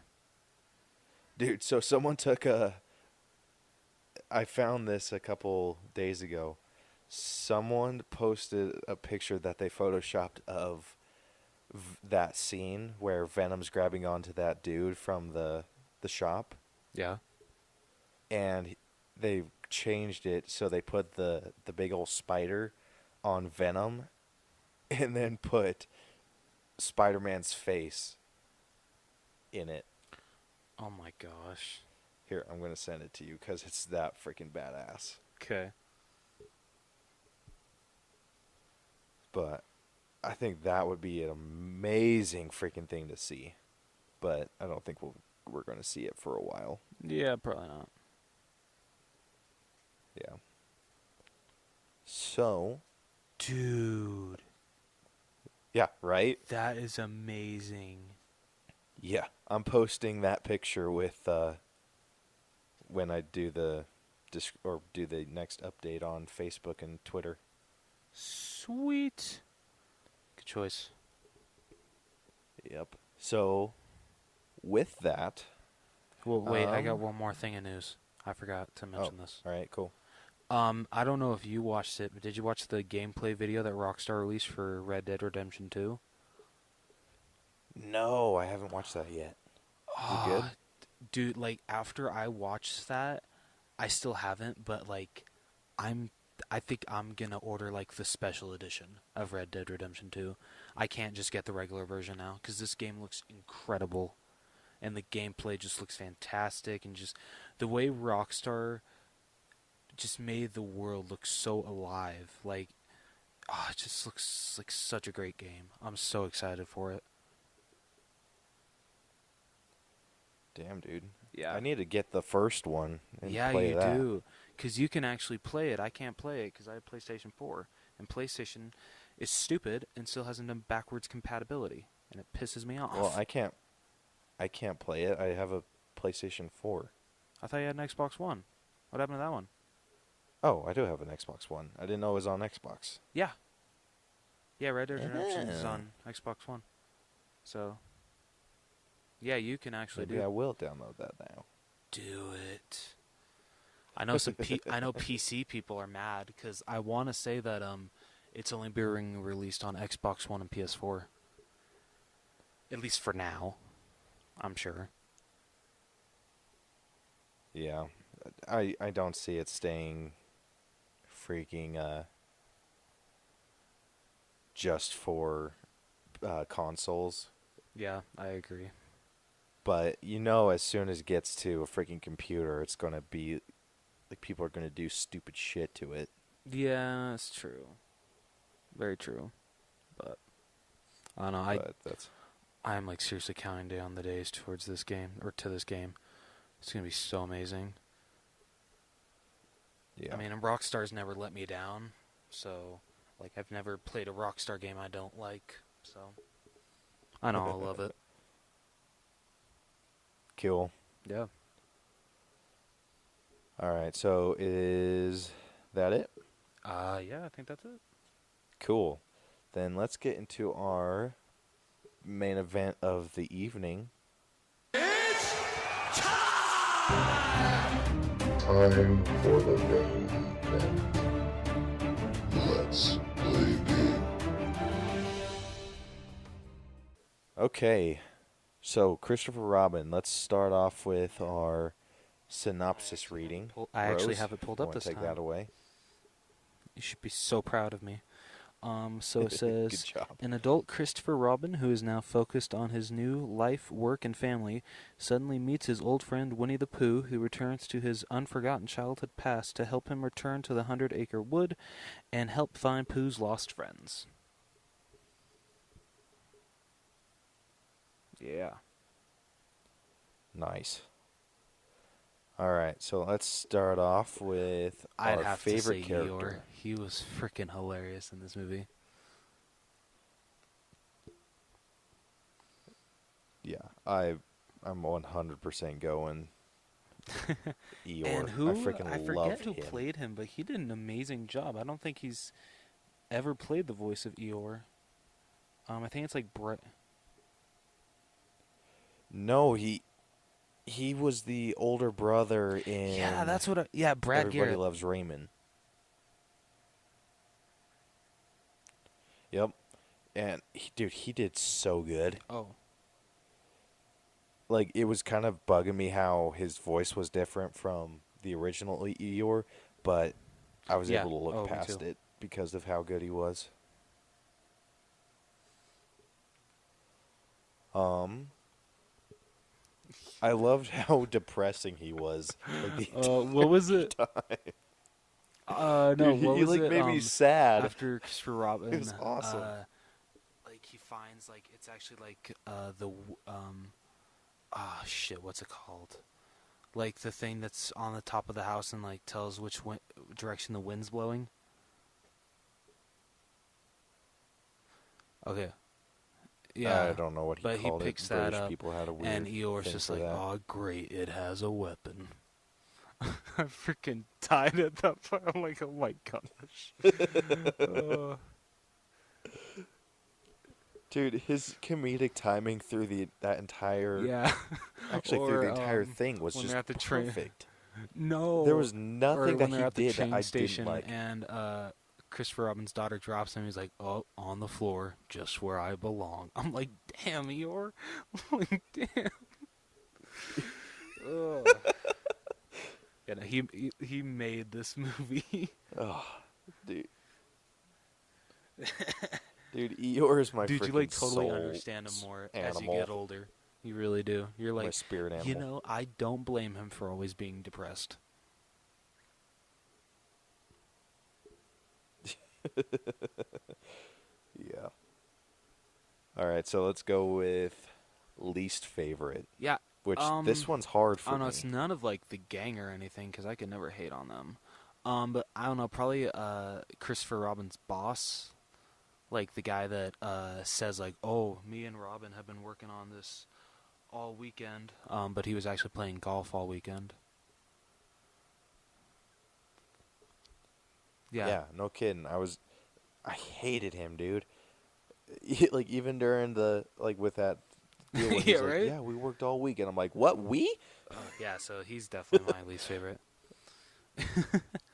Dude, so someone I found this a couple days ago. Someone posted a picture that they photoshopped of that scene where Venom's grabbing onto that dude from the shop, Yeah. and they changed it so they put the big old spider on Venom and then put Spider-Man's face in it. Oh my gosh. Here, I'm going to send it to you because it's that freaking badass. Okay. But I think that would be an amazing freaking thing to see. But I don't think we're going to see it for a while. Yeah, probably not. Yeah. So, Dude, yeah, right? that is amazing. Yeah. I'm posting that picture with when I do the do the next update on Facebook and Twitter. Sweet. Good choice. Yep. So, with that, Well, wait, I got Um, one more thing in news. I forgot to mention this. all right, cool. I don't know if you watched it, but did you watch the gameplay video that Rockstar released for Red Dead Redemption 2? No, I haven't watched that yet. Is it good? Dude, like after I watched that, I still haven't, but like I think I'm gonna order like the special edition of Red Dead Redemption 2. I can't just get the regular version now because this game looks incredible, and the gameplay just looks fantastic, and just the way Rockstar just made the world look so alive. Like, it just looks like such a great game. I'm so excited for it. Damn, dude. Yeah. I need to get the first one and Yeah, play you that. do. Because you can actually play it. I can't play it because I have PlayStation 4. And PlayStation is stupid and still hasn't done backwards compatibility. And it pisses me off. Well, I can't play it. I have a PlayStation 4. I thought you had an Xbox One. What happened to that one? Oh, I do have an Xbox One. I didn't know it was on Xbox. Yeah. Yeah, Red Dead Redemption is Yeah. on Xbox One. So, yeah, you can actually Maybe do I will download that now. Do it. I know I know PC people are mad because I want to say that it's only being released on Xbox One and PS4. At least for now, I'm sure. Yeah. I don't see it staying freaking just for consoles. Yeah, I agree. But as soon as it gets to a freaking computer, it's gonna be like people are gonna do stupid shit to it. Yeah, it's true. Very true. But I don't know. But that's I'm like seriously counting down the days towards this game or to this game. It's gonna be so amazing. yeah. I mean, and Rockstar's never let me down, so like I've never played a Rockstar game I don't like. So I know I'll love it. Cool. Yeah. All right. So is that it? Yeah, I think that's it. Cool. Then let's get into our main event of the evening. Time for the main event. Let's play game. Okay. So Christopher Robin, let's start off with our synopsis reading. I actually Rose, have it pulled you up wanna this take time. that away. You should be so proud of me. So it says, Good job. an adult Christopher Robin, who is now focused on his new life, work, and family, suddenly meets his old friend Winnie the Pooh, who returns to his unforgotten childhood past to help him return to the 100-acre wood and help find Pooh's lost friends. Yeah. Nice. All right, so let's start off with I'd our have favorite to say character. Eeyore. He was freaking hilarious in this movie. Yeah, I'm 100% going Eeyore. And who I freaking I forget loved who him. played him, but he did an amazing job. I don't think he's ever played the voice of Eeyore. I think it's like Brett. No, he was the older brother in Yeah, that's what. Yeah, Brad Everybody Garrett. Loves Raymond. Yep, and he did so good. Oh, Like, it was kind of bugging me how his voice was different from the original Eeyore, but I was Yeah. able to Oh, look me past too. it because of how good he was. I loved how depressing he was. Like the what was it? entire time. No, Dude, what he was like it? made me sad. After Christopher Robin, It was awesome. like he finds like it's actually like shit, what's it called? Like the thing that's on the top of the house and like tells which direction the wind's blowing. Okay. Yeah. I don't know what he but called he picks it. that British up, people had a weird and Eeyore's thing just for like, that. "Oh, great! It has a weapon." I freaking died at that point. I'm like, "Oh my gosh!" Dude, his comedic timing through that entire Yeah. actually through the Or, entire thing was when just they're at the train- perfect. No. There was Or nothing when that they're he at the did that train I station didn't like. and Christopher Robin's daughter drops him. He's like, "Oh, on the floor, just where I belong." I'm like, "Damn, Eeyore!" I'm like, "Damn." Ugh. Yeah, no, he made this movie. Oh, dude. Dude, Eeyore is my Dude, you freaking like totally soul understand him more as you animal. get older. You really do. You're My like, spirit animal. you know, I don't blame him for always being depressed. Yeah. All right, so let's go with least favorite, Yeah. which this one's hard I for don't know. me. It's none of like the gang or anything because I could never hate on them. But I don't know. Probably Christopher Robin's boss, like the guy that says like, "Oh, me and Robin have been working on this all weekend." But he was actually playing golf all weekend. Yeah, no kidding. I hated him, dude. Like even during the with that deal when he's Yeah, like, right? "Yeah, we worked all week," and I'm like, "What? We?" Yeah. So he's definitely my least favorite.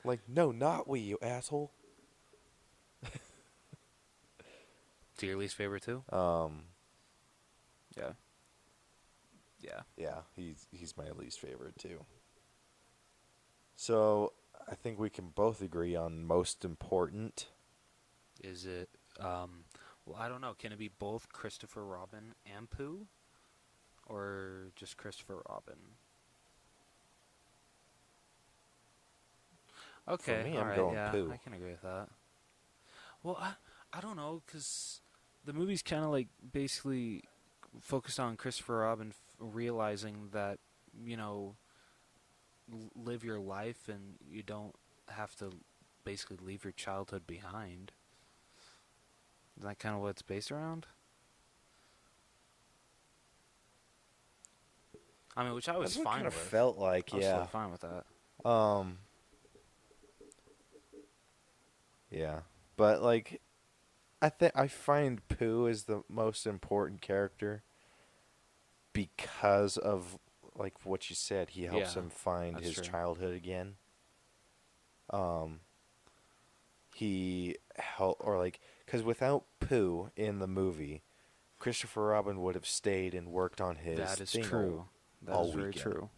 Like, no, not we, you asshole. So your least favorite too? Yeah. Yeah. Yeah, he's my least favorite too. So I think we can both agree on most important. Is it? Well, I don't know. Can it be both Christopher Robin and Pooh, or just Christopher Robin? Okay, me, I'm alright, going yeah, Pooh. I can agree with that. Well, I don't know, because the movie's kind of like basically focused on Christopher Robin realizing that, you know, live your life and you don't have to basically leave your childhood behind. Is that kind of what it's based around? I mean, which I was That's what fine kind of with. felt like, I was yeah. totally fine with that. Yeah, but like, I find Pooh is the most important character because of like what you said. He helps Yeah, him find that's his true. childhood again. He help or like because without Pooh in the movie, Christopher Robin would have stayed and worked on his. That is thing true. That all is very weekend. true.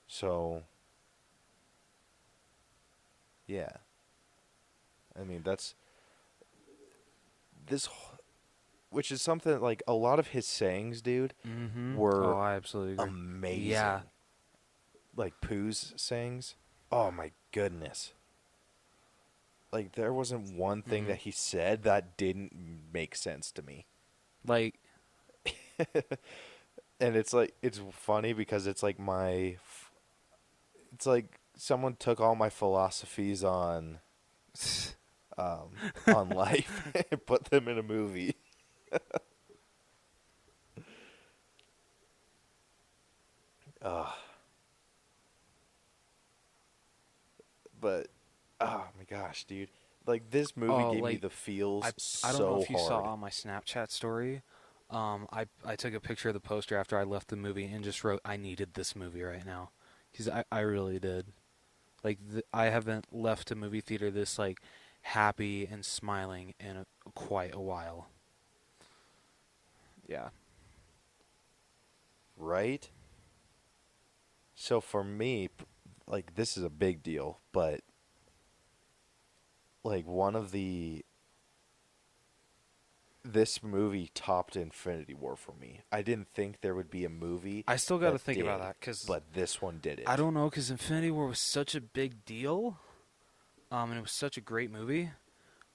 So, yeah. I mean, that's this, which is something like a lot of his sayings, dude, Mm-hmm. were Oh, I absolutely agree. amazing. Yeah. Like Pooh's sayings. Oh my goodness. Like there wasn't one thing Mhm. that he said that didn't make sense to me. Like, And it's like it's funny because it's like it's like someone took all my philosophies on on life and put them in a movie. But oh my gosh, dude. Like this movie Oh, gave me like, the feels I don't know if you hard. saw on my Snapchat story. I took a picture of the poster after I left the movie and just wrote, "I needed this movie right now," because I really did. Like I haven't left a movie theater this like happy and smiling in quite a while. Yeah. Right? So for me, like this is a big deal, but like one of the this movie topped Infinity War for me. I didn't think there would be a movie. I still got to that think about did, that because but this one did it. I don't know, because Infinity War was such a big deal, and it was such a great movie.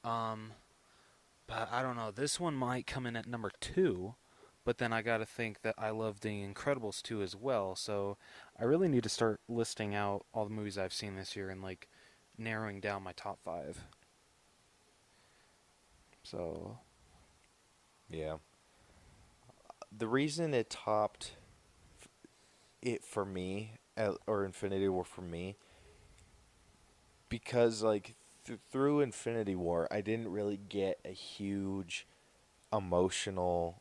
But I don't know. This one might come in at number 2, but then I got to think that I love The Incredibles 2 as well. So I really need to start listing out all the movies I've seen this year and like narrowing down my top 5. So Yeah. The reason it topped it for me, or Infinity War for me, because like through Infinity War, I didn't really get a huge emotional,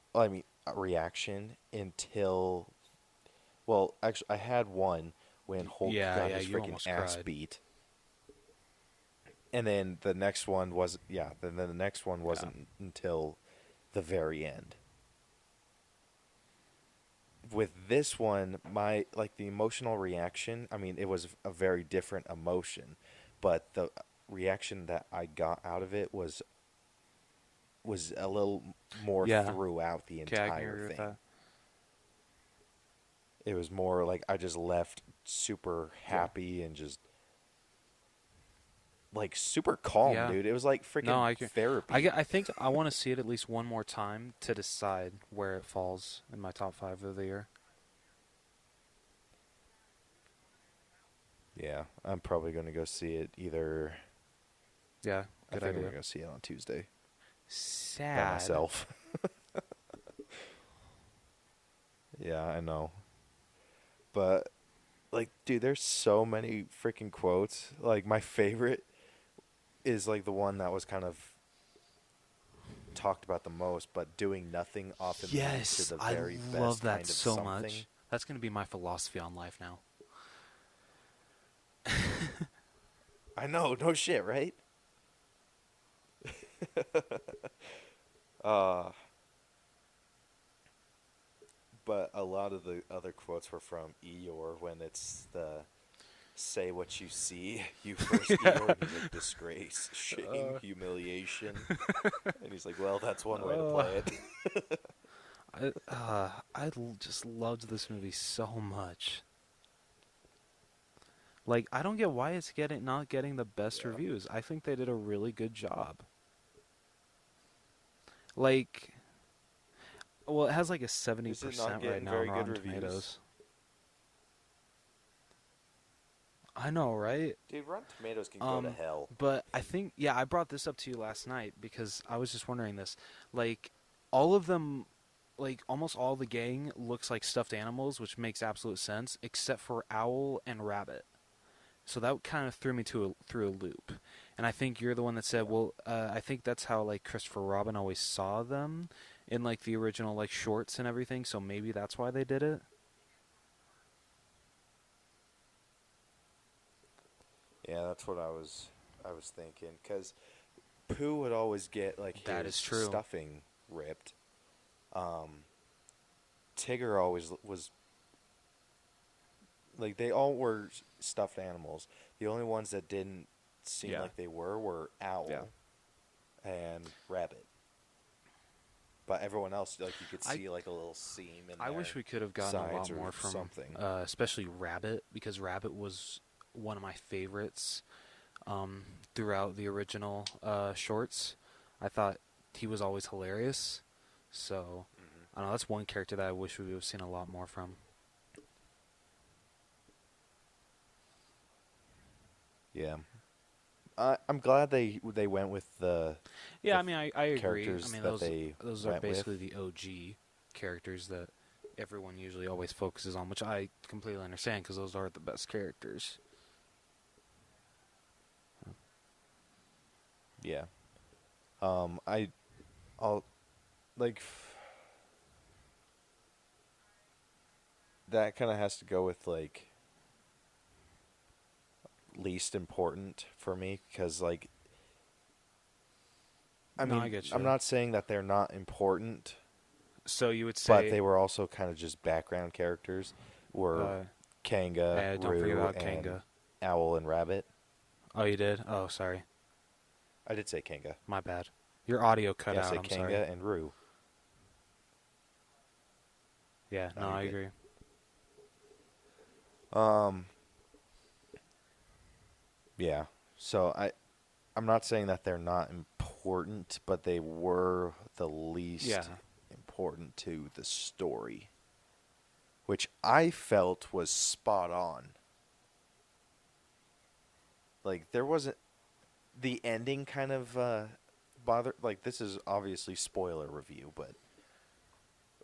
reaction until, well, actually, I had one when Hulk got his you freaking almost ass cried. beat. And then the next one was, then the next one wasn't until the very end. With this one, the emotional reaction, it was a very different emotion, but the reaction that I got out of it was a little more throughout the Okay, I can agree entire with thing. that. It was more like I just left super happy and just like super calm, Yeah. dude. It was like freaking No, I can- therapy. I think I want to see it at least one more time to decide where it falls in my top 5 of the year. Yeah, I'm probably going to go see it either. Yeah, I good think I'm idea. going to go see it on Tuesday Sad. by myself. Yeah, I know. But, like, dude, there's so many freaking quotes. Like, my favorite is, like, the one that was kind of talked about the most, but doing nothing often leads Yes, to the I very love best that kind of so something. much. That's going to be my philosophy on life now. I know, no shit, right? But a lot of the other quotes were from Eeyore when it's the say what you see, you first Eeyore, and he's like disgrace, shame, humiliation. And he's like, well, that's one way to play it. Just loved this movie so much. Like, I don't get why it's not getting the best reviews. I think they did a really good job. Like, well, it has like a 70% Is it not right getting now very on good Rotten reviews? Tomatoes. I know, right? Dude, Rotten Tomatoes can go to hell. But I think, I brought this up to you last night because I was just wondering this. Like, all of them, like, almost all the gang looks like stuffed animals, which makes absolute sense, except for Owl and Rabbit. So that kind of threw me through a loop. And I think you're the one that said, well, I think that's how, like, Christopher Robin always saw them in, like, the original, like, shorts and everything, so maybe that's why they did it. Yeah, that's what I was thinking. Because Pooh would always get, like, That his is true. stuffing ripped. Tigger always was... Like, they all were stuffed animals. The only ones that didn't seem like they were Owl and Rabbit. But everyone else, like, you could see, like, a little seam in I wish we could have gotten a lot sides or more from, something. especially Rabbit, because Rabbit was one of my favorites throughout the original shorts. I thought he was always hilarious. So, I don't know, that's one character that I wish we would have seen a lot more from. Yeah. I'm glad they went with the... Yeah, the I mean, I agree. characters I mean, that they those are went with. basically the OG characters that everyone usually always focuses on, which I completely understand because those are the best characters. Yeah. I'll like that kind of has to go with like least important for me because like I No, mean I get you. I'm not saying that they're not important, So you would say, but they were also kind of just background characters. Were Kanga, don't forget Roo, about and Kanga. Owl and Rabbit. Oh, you did? Oh, sorry. I did say Kanga. My bad. Your audio cut Yeah, out. say I'm Kanga sorry. and Rue. Yeah, No, no, you're I good. agree. Yeah. So I'm not saying that they're not important, but they were the least Yeah. important to the story, which I felt was spot on. Like there wasn't the ending kind of bother. Like this is obviously spoiler review, but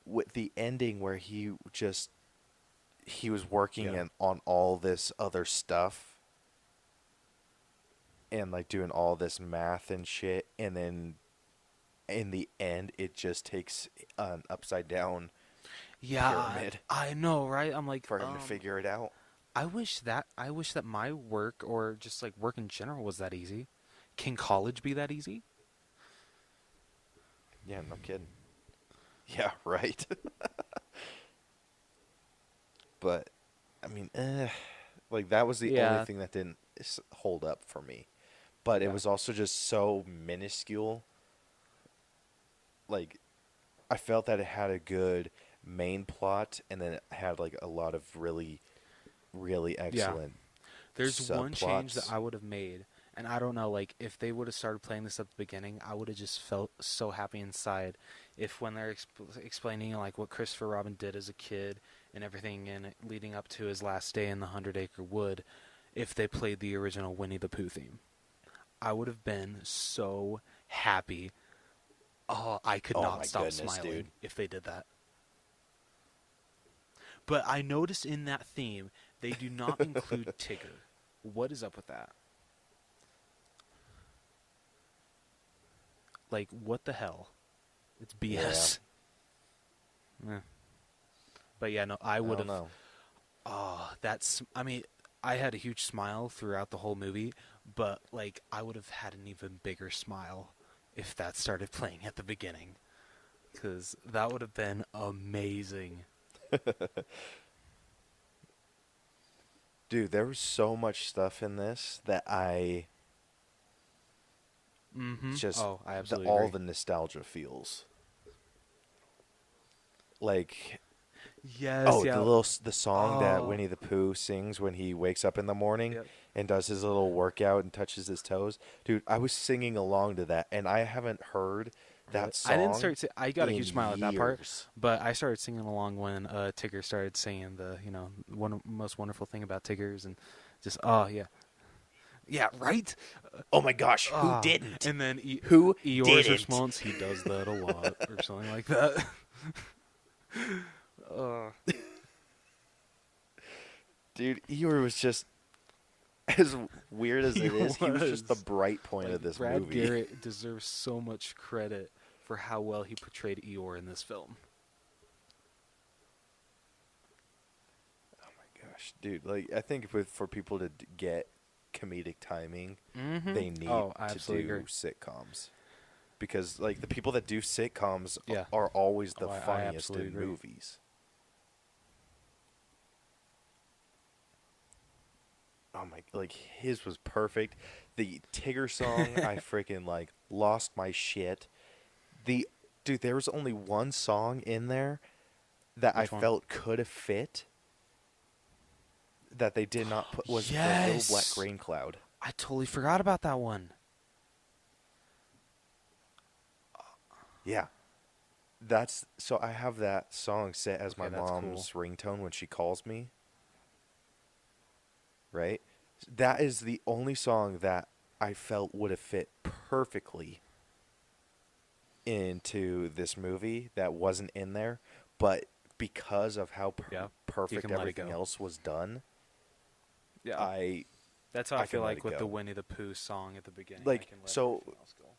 with the ending where he was working Yeah. on all this other stuff and like doing all this math and shit, and then in the end it just takes an upside down Yeah, pyramid I know, right? I'm like, for him to figure it out. I wish that my work or just like work in general was that easy. Can college be that easy? Yeah, no kidding. Yeah, right. But I mean, like that was the Yeah. only thing that didn't hold up for me. But it Yeah. was also just so minuscule. Like I felt that it had a good main plot, and then it had like a lot of really, really excellent. There's one change that subplots. I would have made, and I don't know, like if they would have started playing this at the beginning, I would have just felt so happy inside. If when they're explaining like what Christopher Robin did as a kid and everything, and leading up to his last day in the 100-Acre Wood, if they played the original Winnie the Pooh theme, I would have been so happy. Oh, I could Oh not my stop goodness, smiling dude. if they did that. But I noticed in that theme, they do not include Tigger. What is up with that? Like, what the hell? It's BS. Yeah. But yeah, no, I I would don't have. know. Oh, I mean, I had a huge smile throughout the whole movie, but like, I would have had an even bigger smile if that started playing at the beginning, because that would have been amazing. Dude, there was so much stuff in this that I Mm-hmm. just Oh, I absolutely all agree. the nostalgia feels. Like Yes. oh, Yeah. the song that Oh. Winnie the Pooh sings when he wakes up in the morning Yep. and does his little workout and touches his toes. Dude, I was singing along to that, and I haven't heard Really? that song. I didn't start. I got a huge in smile at that part, years. but I started singing along when Tigger started singing the most wonderful thing about Tiggers, and just yeah, right. Oh my gosh, who Ah, didn't? And then Who Eeyore's didn't? response, he does that a lot, or something like that. Dude, Eeyore was just as weird as it is. He was just the was. bright point Like, of this Brad movie. Garrett deserves so much credit for how well he portrayed Eeyore in this film. Oh my gosh, dude! Like I think for people to get comedic timing, Mm-hmm. they need Oh, I to absolutely do agree. sitcoms, because like the people that do sitcoms Yeah. are always the Oh, I funniest absolutely in agree. movies. Oh my! Like his was perfect. The Tigger song, I freaking like lost my shit. Dude, there was only one song in there that Which I one? felt could have fit. That they did not put was the Yes! Little Black Rain Cloud. I totally forgot about that one. Yeah. So I have that song set as Okay, my that's mom's ringtone when she calls me. Right? That is the only song that I felt would have fit perfectly into this movie that wasn't in there, but because of how Yeah, you perfect can let it everything go. else was done, Yeah. That's how I I feel can let like it with the go. Winnie the Pooh song at the beginning. Like, I can let so- everything else go.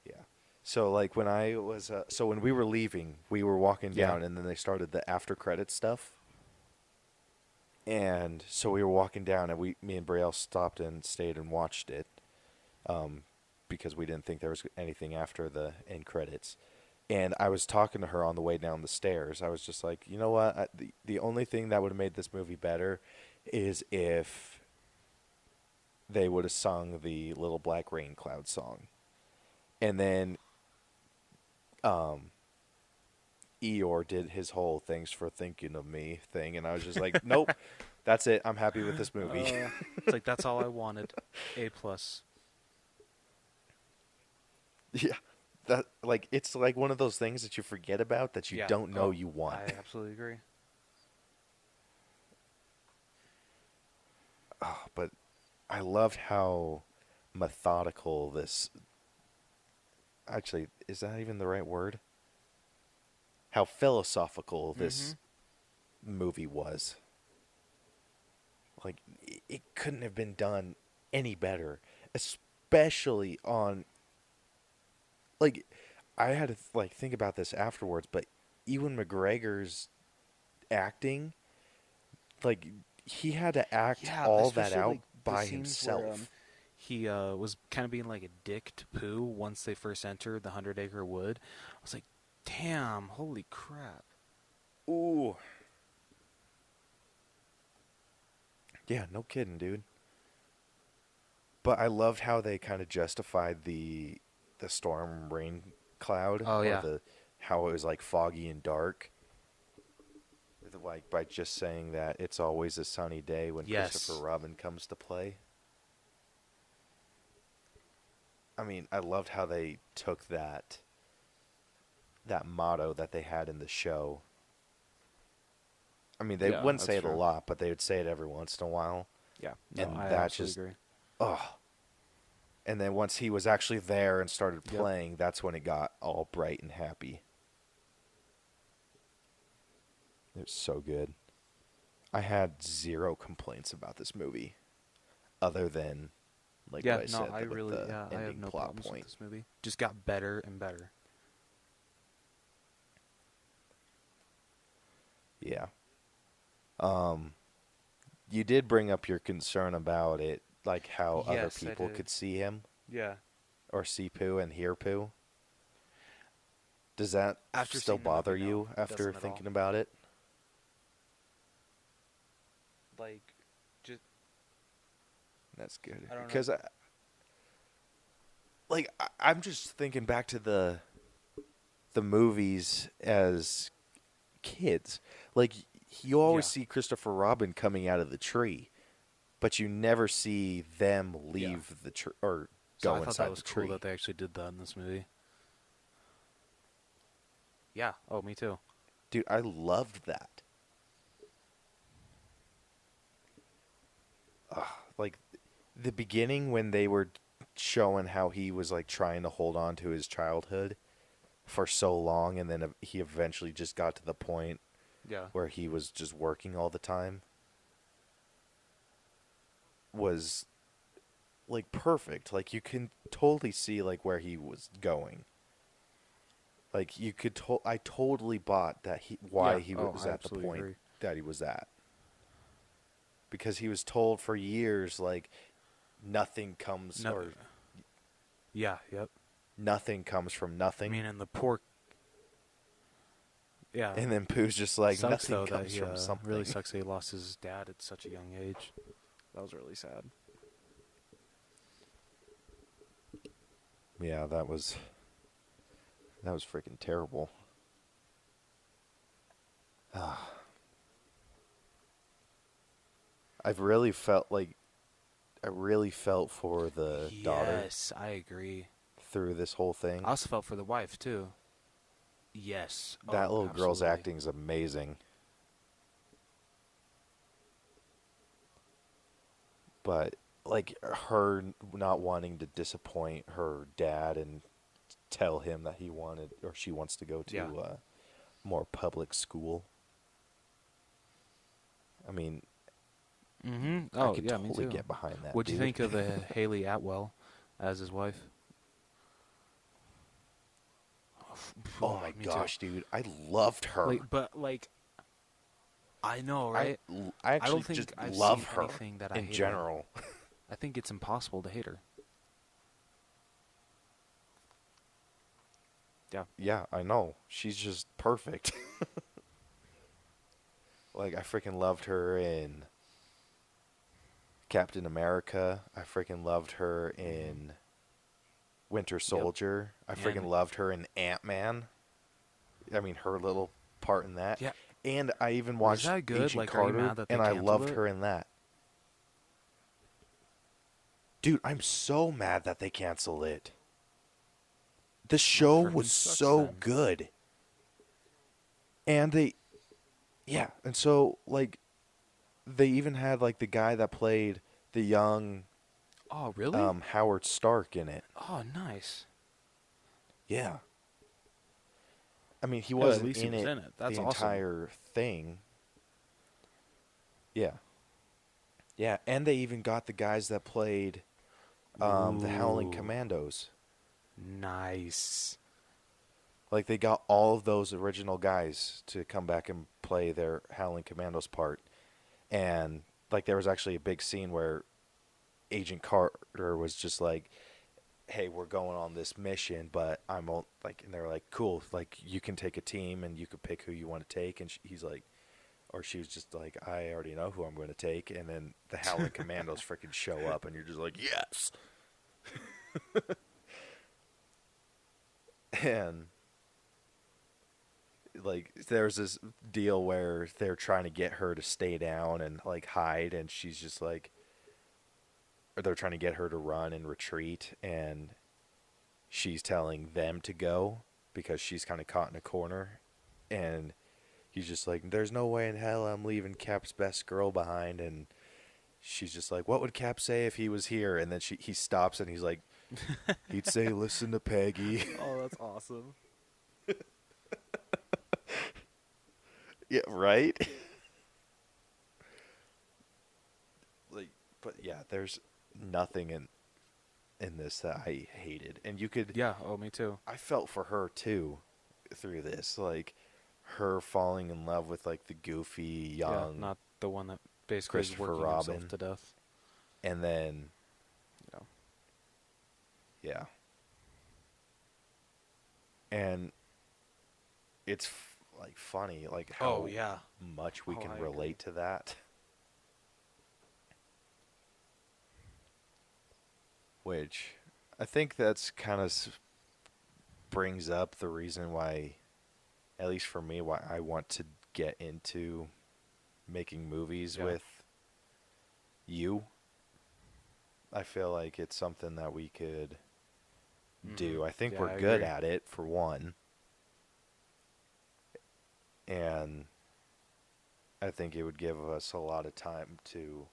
yeah. So like when I was when we were leaving, we were walking Yeah. down, and then they started the after credit stuff. And so we were walking down, and me and Brielle stopped and stayed and watched it, because we didn't think there was anything after the end credits. And I was talking to her on the way down the stairs. I was just like, you know what? The only thing that would have made this movie better is if they would have sung the Little Black Rain Cloud song. And then Eeyore did his whole "thanks for thinking of me" thing, and I was just like, nope, that's it. I'm happy with this movie. It's like that's all I wanted. A+. Yeah, that like it's like one of those things that you forget about that you Yeah. don't know Oh, you want. I absolutely agree. Oh, but I loved how methodical this. Actually, is that even the right word? How philosophical this movie was. Like it couldn't have been done any better, especially on. Like, I had to like think about this afterwards, but Ewan McGregor's acting, like he had to act all that especially, out like, the by scenes where, himself. he was kind of being like a dick to Pooh once they first entered the 100-Acre Wood. I was like, damn, holy crap. Ooh. Yeah, no kidding, dude. But I loved how they kind of justified the storm rain cloud. Oh, yeah. Or how it was like foggy and dark. Like by just saying that it's always a sunny day when Yes. Christopher Robin comes to play. I mean, I loved how they took that motto that they had in the show. I mean, they Yeah, wouldn't say that's it a true. lot, but they would say it every once in a while. Yeah, And I that absolutely just- agree. Oh. And then once he was actually there and started Yep. playing, that's when it got all bright and happy. It was so good. I had zero complaints about this movie, other than like Yeah, what I no, said I with really, the yeah, I have ending no plot problems point. with this movie. Just got better and better. Yeah. You did bring up your concern about it, like how other Yes, I people did. could see him Yeah. or see Pooh and hear Pooh. Does that After still seeing the movie, bother no, you it after doesn't at all. thinking about it? Like, just That's good. I don't know. Because I'm just thinking back to the movies as kids. Like you always Yeah. see Christopher Robin coming out of the tree, but you never see them leave the tree or so go I thought inside that was the tree. cool that they actually did that in this movie. Yeah. Oh, me too. Dude, I loved that. Like the beginning when they were showing how he was like trying to hold on to his childhood for so long, and then he eventually just got to the point Yeah. where he was just working all the time, was like perfect. Like you can totally see like where he was going. Like you could I totally bought that why Yeah. he Oh, was I at the absolutely point agree. that he was at. Because he was told for years like nothing comes No- or Yeah. Yep. nothing comes from I nothing. mean, and the poor. Yeah. And then Pooh's just like sucks nothing though that comes he from something. really sucks that he lost his dad at such a young age. That was really sad. Yeah, that was freaking terrible. I really felt for the daughter Yes, I agree. through this whole thing. I also felt for the wife too. Yes. That Oh, little girl's absolutely. acting is amazing. But like her not wanting to disappoint her dad and tell him that she wants to go to Yeah. more public school. I mean, Mm-hmm. I Oh, could yeah, me totally too. get behind that. What'd you dude. think of Haley Atwell as his wife? Oh my me too. gosh, dude! I loved her. I know, right? I actually don't think just I've love seen her anything that I in hate her. general. I think it's impossible to hate her. Yeah. Yeah, I know. She's just perfect. Like I freaking loved her in Captain America. I freaking loved her in Winter Soldier. I freaking And- loved her in Ant-Man. I mean, her little part in that. Yeah. And I even Was watched that good? Agent Like, are you Carter, mad that they and I canceled loved it? her in that. Dude, I'm so mad that they canceled it. The show frickin' was sucks so then. good. And and so, like, they even had, like, the guy that played the young Oh, really? Howard Stark in it. Oh, nice. Yeah. I mean, he Yeah, at wasn't least he in was it in it. That's the awesome. entire thing. Yeah. Yeah, and they even got the guys that played the Howling Ooh. Commandos. Nice. Like, they got all of those original guys to come back and play their Howling Commandos part. And, like, there was actually a big scene where Agent Carter was just like, hey, we're going on this mission, but like, and they're like, cool, like, you can take a team and you could pick who you want to take. And he's like, or she was just like, I already know who I'm going to take. And then the Howling Commandos freaking show up, and you're just like, yes. And, like, there's this deal where they're trying to get her to stay down and, like, hide, and she's just like, or they're trying to get her to run and retreat, and she's telling them to go because she's kind of caught in a corner. And he's just like, there's no way in hell I'm leaving Cap's best girl behind. And she's just like, what would Cap say if he was here? And then he stops, and he's like, he'd say, listen to Peggy. Oh, that's awesome. Yeah, right? Like, but yeah, there's nothing in this that I hated. And you could, Yeah, oh, me too. I felt for her too through this, like, her falling in love with, like, the goofy young, Yeah, not the one that basically is Christopher working Robin. himself to death. and then Yeah. yeah, and it's like funny, like, how Oh, yeah. much we Oh, can I agree. relate to that. Which I think that's kind of brings up the reason why, at least for me, why I want to get into making movies Yeah. with you. I feel like it's something that we could do. Mhm. I think Yeah, we're I good agree. at it, for one. And I think it would give us a lot of time to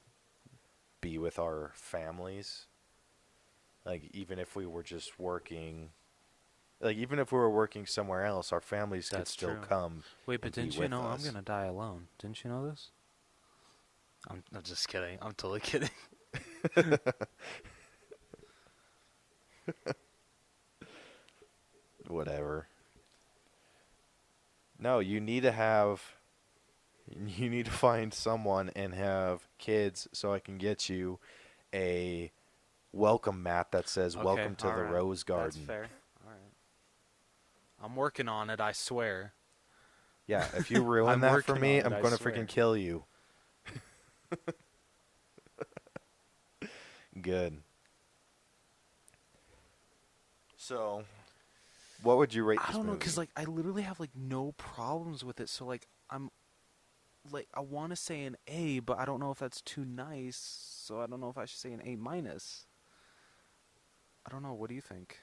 be with our families. Like, even if we were just working, like, even if we were working somewhere else, our families could That's still true. come. Wait, but and be didn't you with know I'm us. gonna die alone? Didn't you know this? I'm just kidding. I'm totally kidding. Whatever. No, you need to find someone and have kids so I can get you a welcome mat that says Okay, welcome to the alright. Rose Garden. That's fair. All right. I'm working on it, I swear. Yeah, if you ruin I'm that for working me, on it, I'm I going to swear. freaking kill you. Good. So, what would you rate this I don't know, movie? cause like I literally have like no problems with it. So like I'm, like I want to say an A, but I don't know if that's too nice. So I don't know if I should say an A minus. I don't know. What do you think?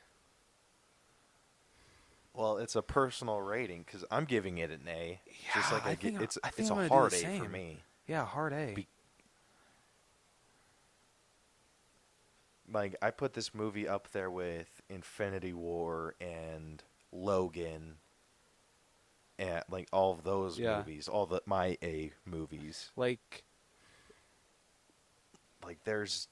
Well, it's a personal rating because I'm giving it an A. Just Yeah, like I think it's I think it's I'm a gonna do hard the A for same. me. Yeah, hard A. Be- Like, I put this movie up there with Infinity War and Logan, and like all of those Yeah. movies, all the my A movies. Like Like, there's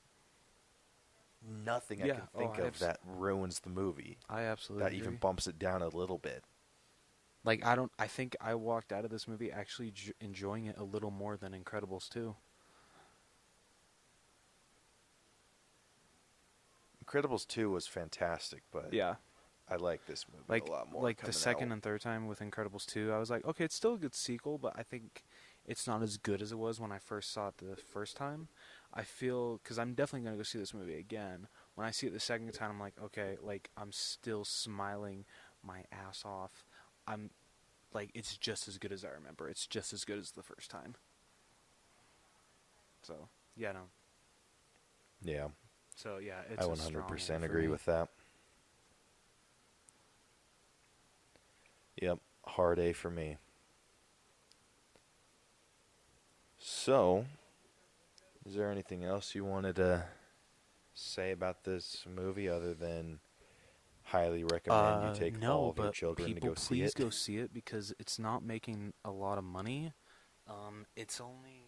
nothing I Yeah, can oh, think I of that ruins the movie. I absolutely That even agree. bumps it down a little bit. Like I think I walked out of this movie actually enjoying it a little more than Incredibles 2. Incredibles 2 was fantastic, but Yeah. I like this movie Like a lot more. like the coming second out. and third time with Incredibles 2, I was like, okay, it's still a good sequel, but I think it's not as good as it was when I first saw it the first time. I feel, because I'm definitely going to go see this movie again. When I see it the second time, I'm like, okay, like, I'm still smiling my ass off. I'm, like, it's just as good as I remember. It's just as good as the first time. So, yeah, no. Yeah, So, yeah, it's I a strong 100% one for agree me. with that. Yep, hard A for me. So, is there anything else you wanted to say about this movie other than highly recommend you take No, all of your but children to people, go see please it? go see it because it's not making a lot of money. It's only,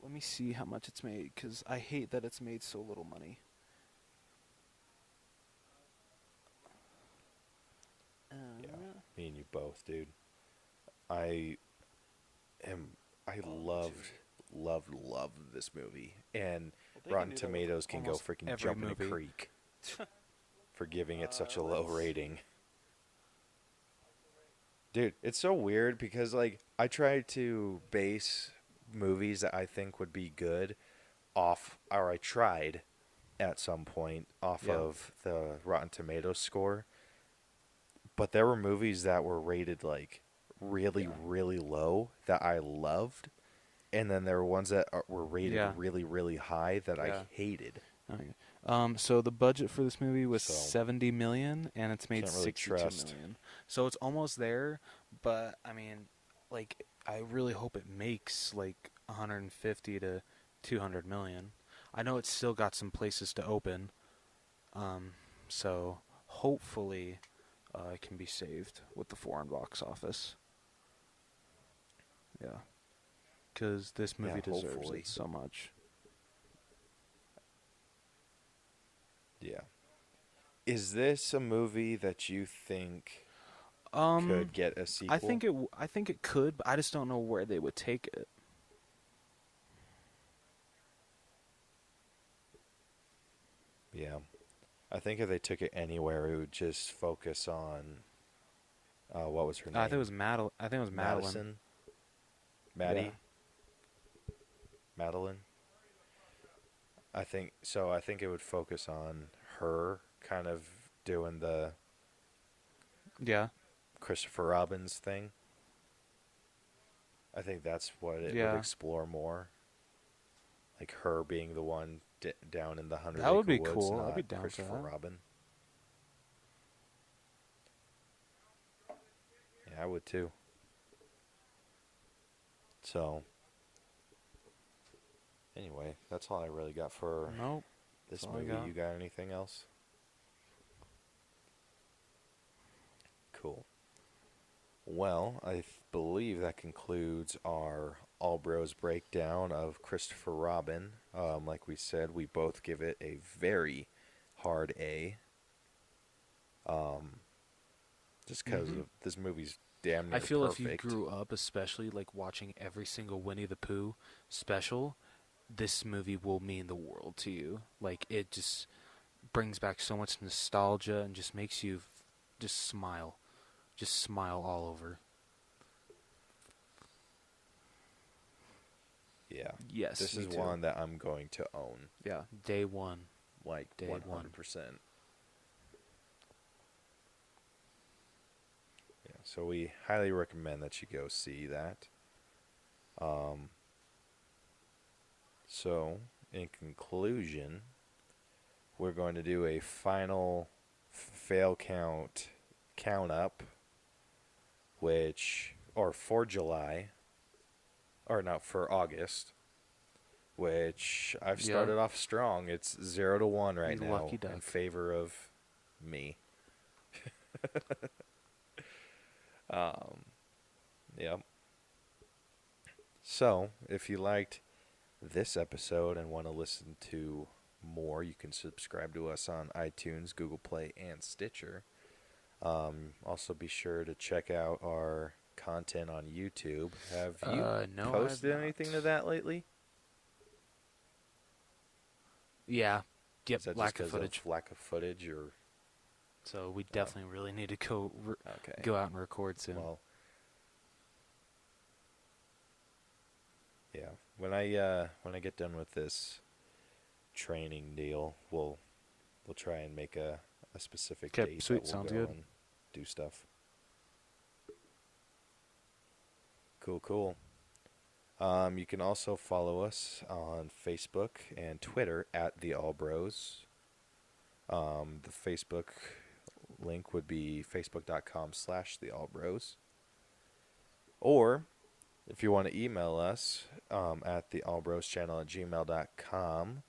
let me see how much it's made because I hate that it's made so little money. Yeah, me and you both, dude. I loved this movie, and Well, Rotten Tomatoes can go freaking every jump in movie. a creek for giving it such a low let's- rating. Dude, it's so weird because like I try to base movies that I think would be good off, or I tried at some point off Yeah. of the Rotten Tomatoes score, but there were movies that were rated like really, Yeah. really low that I loved, and then there were ones that were rated Yeah. really, really high that I Yeah. hated. Okay. So the budget for this movie was So, 70 million, and it's made can't really 62 trust. million. So it's almost there, but I mean, like, I really hope it makes like 150 to 200 million. I know it's still got some places to open, so hopefully it can be saved with the foreign box office. Yeah, because this movie Yeah, deserves hopefully. it so much. Yeah. Is this a movie that you think Um, could get a sequel? I think it could, but I just don't know where they would take it. Yeah. I think if they took it anywhere, it would just focus on what was her name? I think it was Madeline. I think it was Madeline. Madison? Maddie? Yeah. Madeline? I think so. I think it would focus on her kind of doing the Yeah. Christopher Robins thing. I think that's what it Yeah. would explore more. Like her being the one down in the 100 That would Acre be Woods, cool. I'd not be down for Christopher that. Robin. Yeah, I would too. So, anyway, that's all I really got for Nope. this that's all I movie. got. You got anything else? Cool. Well, I believe that concludes our All Bros breakdown of Christopher Robin. Like we said, we both give it a very hard A. Just because Mhm. this movie's damn near I feel perfect. if you grew up, especially like watching every single Winnie the Pooh special, this movie will mean the world to you. Like it just brings back so much nostalgia and just makes you just smile all over. Yeah. Yes, This me is too. one that I'm going to own. Yeah, day one. Like Day 100%. Yeah, so we highly recommend that you go see that. So, in conclusion, we're going to do a final fail count up, for July, or no, for August, which I've Yeah. started off strong. It's 0 to 1 right You now lucky duck. in favor of me. Yep. So, if you liked this episode and want to listen to more, you can subscribe to us on iTunes, Google Play, and Stitcher. Also, be sure to check out our content on YouTube. Have you No, I posted have anything not. to that lately? Yeah. Yep. Is that Lack just of 'cause footage. lack of footage, or So we definitely really need to go. Oh. okay? Go out and record soon. Well, Yeah. When I get done with this training deal, we'll try and make a specific 'Kay, date sweet, that we'll sounds go good. and do stuff. Cool. You can also follow us on Facebook and Twitter at the All Bros. The Facebook link would be facebook.com/the All Bros. Or if you want to email us at the allbroschannel@gmail.com,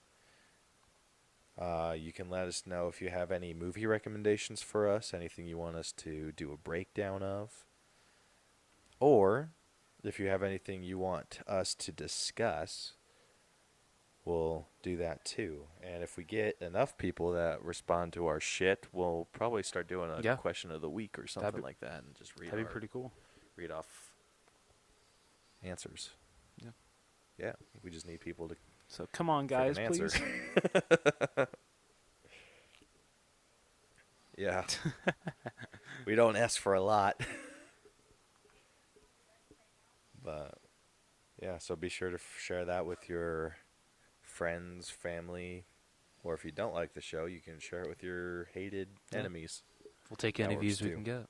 you can let us know if you have any movie recommendations for us, anything you want us to do a breakdown of, or if you have anything you want us to discuss, we'll do that too. And if we get enough people that respond to our shit, we'll probably start doing a Yeah. question of the week or something be- like that, and just That'd be pretty cool. read off answers. Yeah. Yeah, we just need people to So come on, guys, freaking answer. please. Yeah. We don't ask for a lot. But yeah, so be sure to share that with your friends, family, or if you don't like the show, you can share it with your hated Yeah. enemies. We'll take That any works views we too. can get.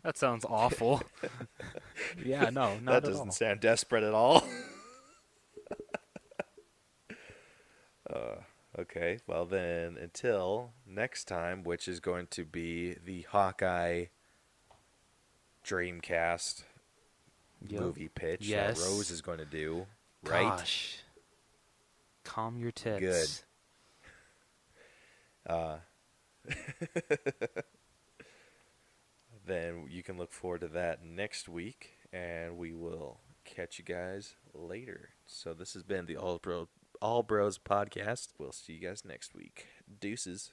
That sounds awful. Yeah, no, not That at doesn't all. sound desperate at all. Okay, well then, until next time, which is going to be the Hawkeye Dreamcast Yep. movie pitch Yes. that Rose is going to do, right? Gosh. Calm your tits. Good. Then you can look forward to that next week, and we will catch you guys later. So this has been the All Bros podcast. We'll see you guys next week. Deuces.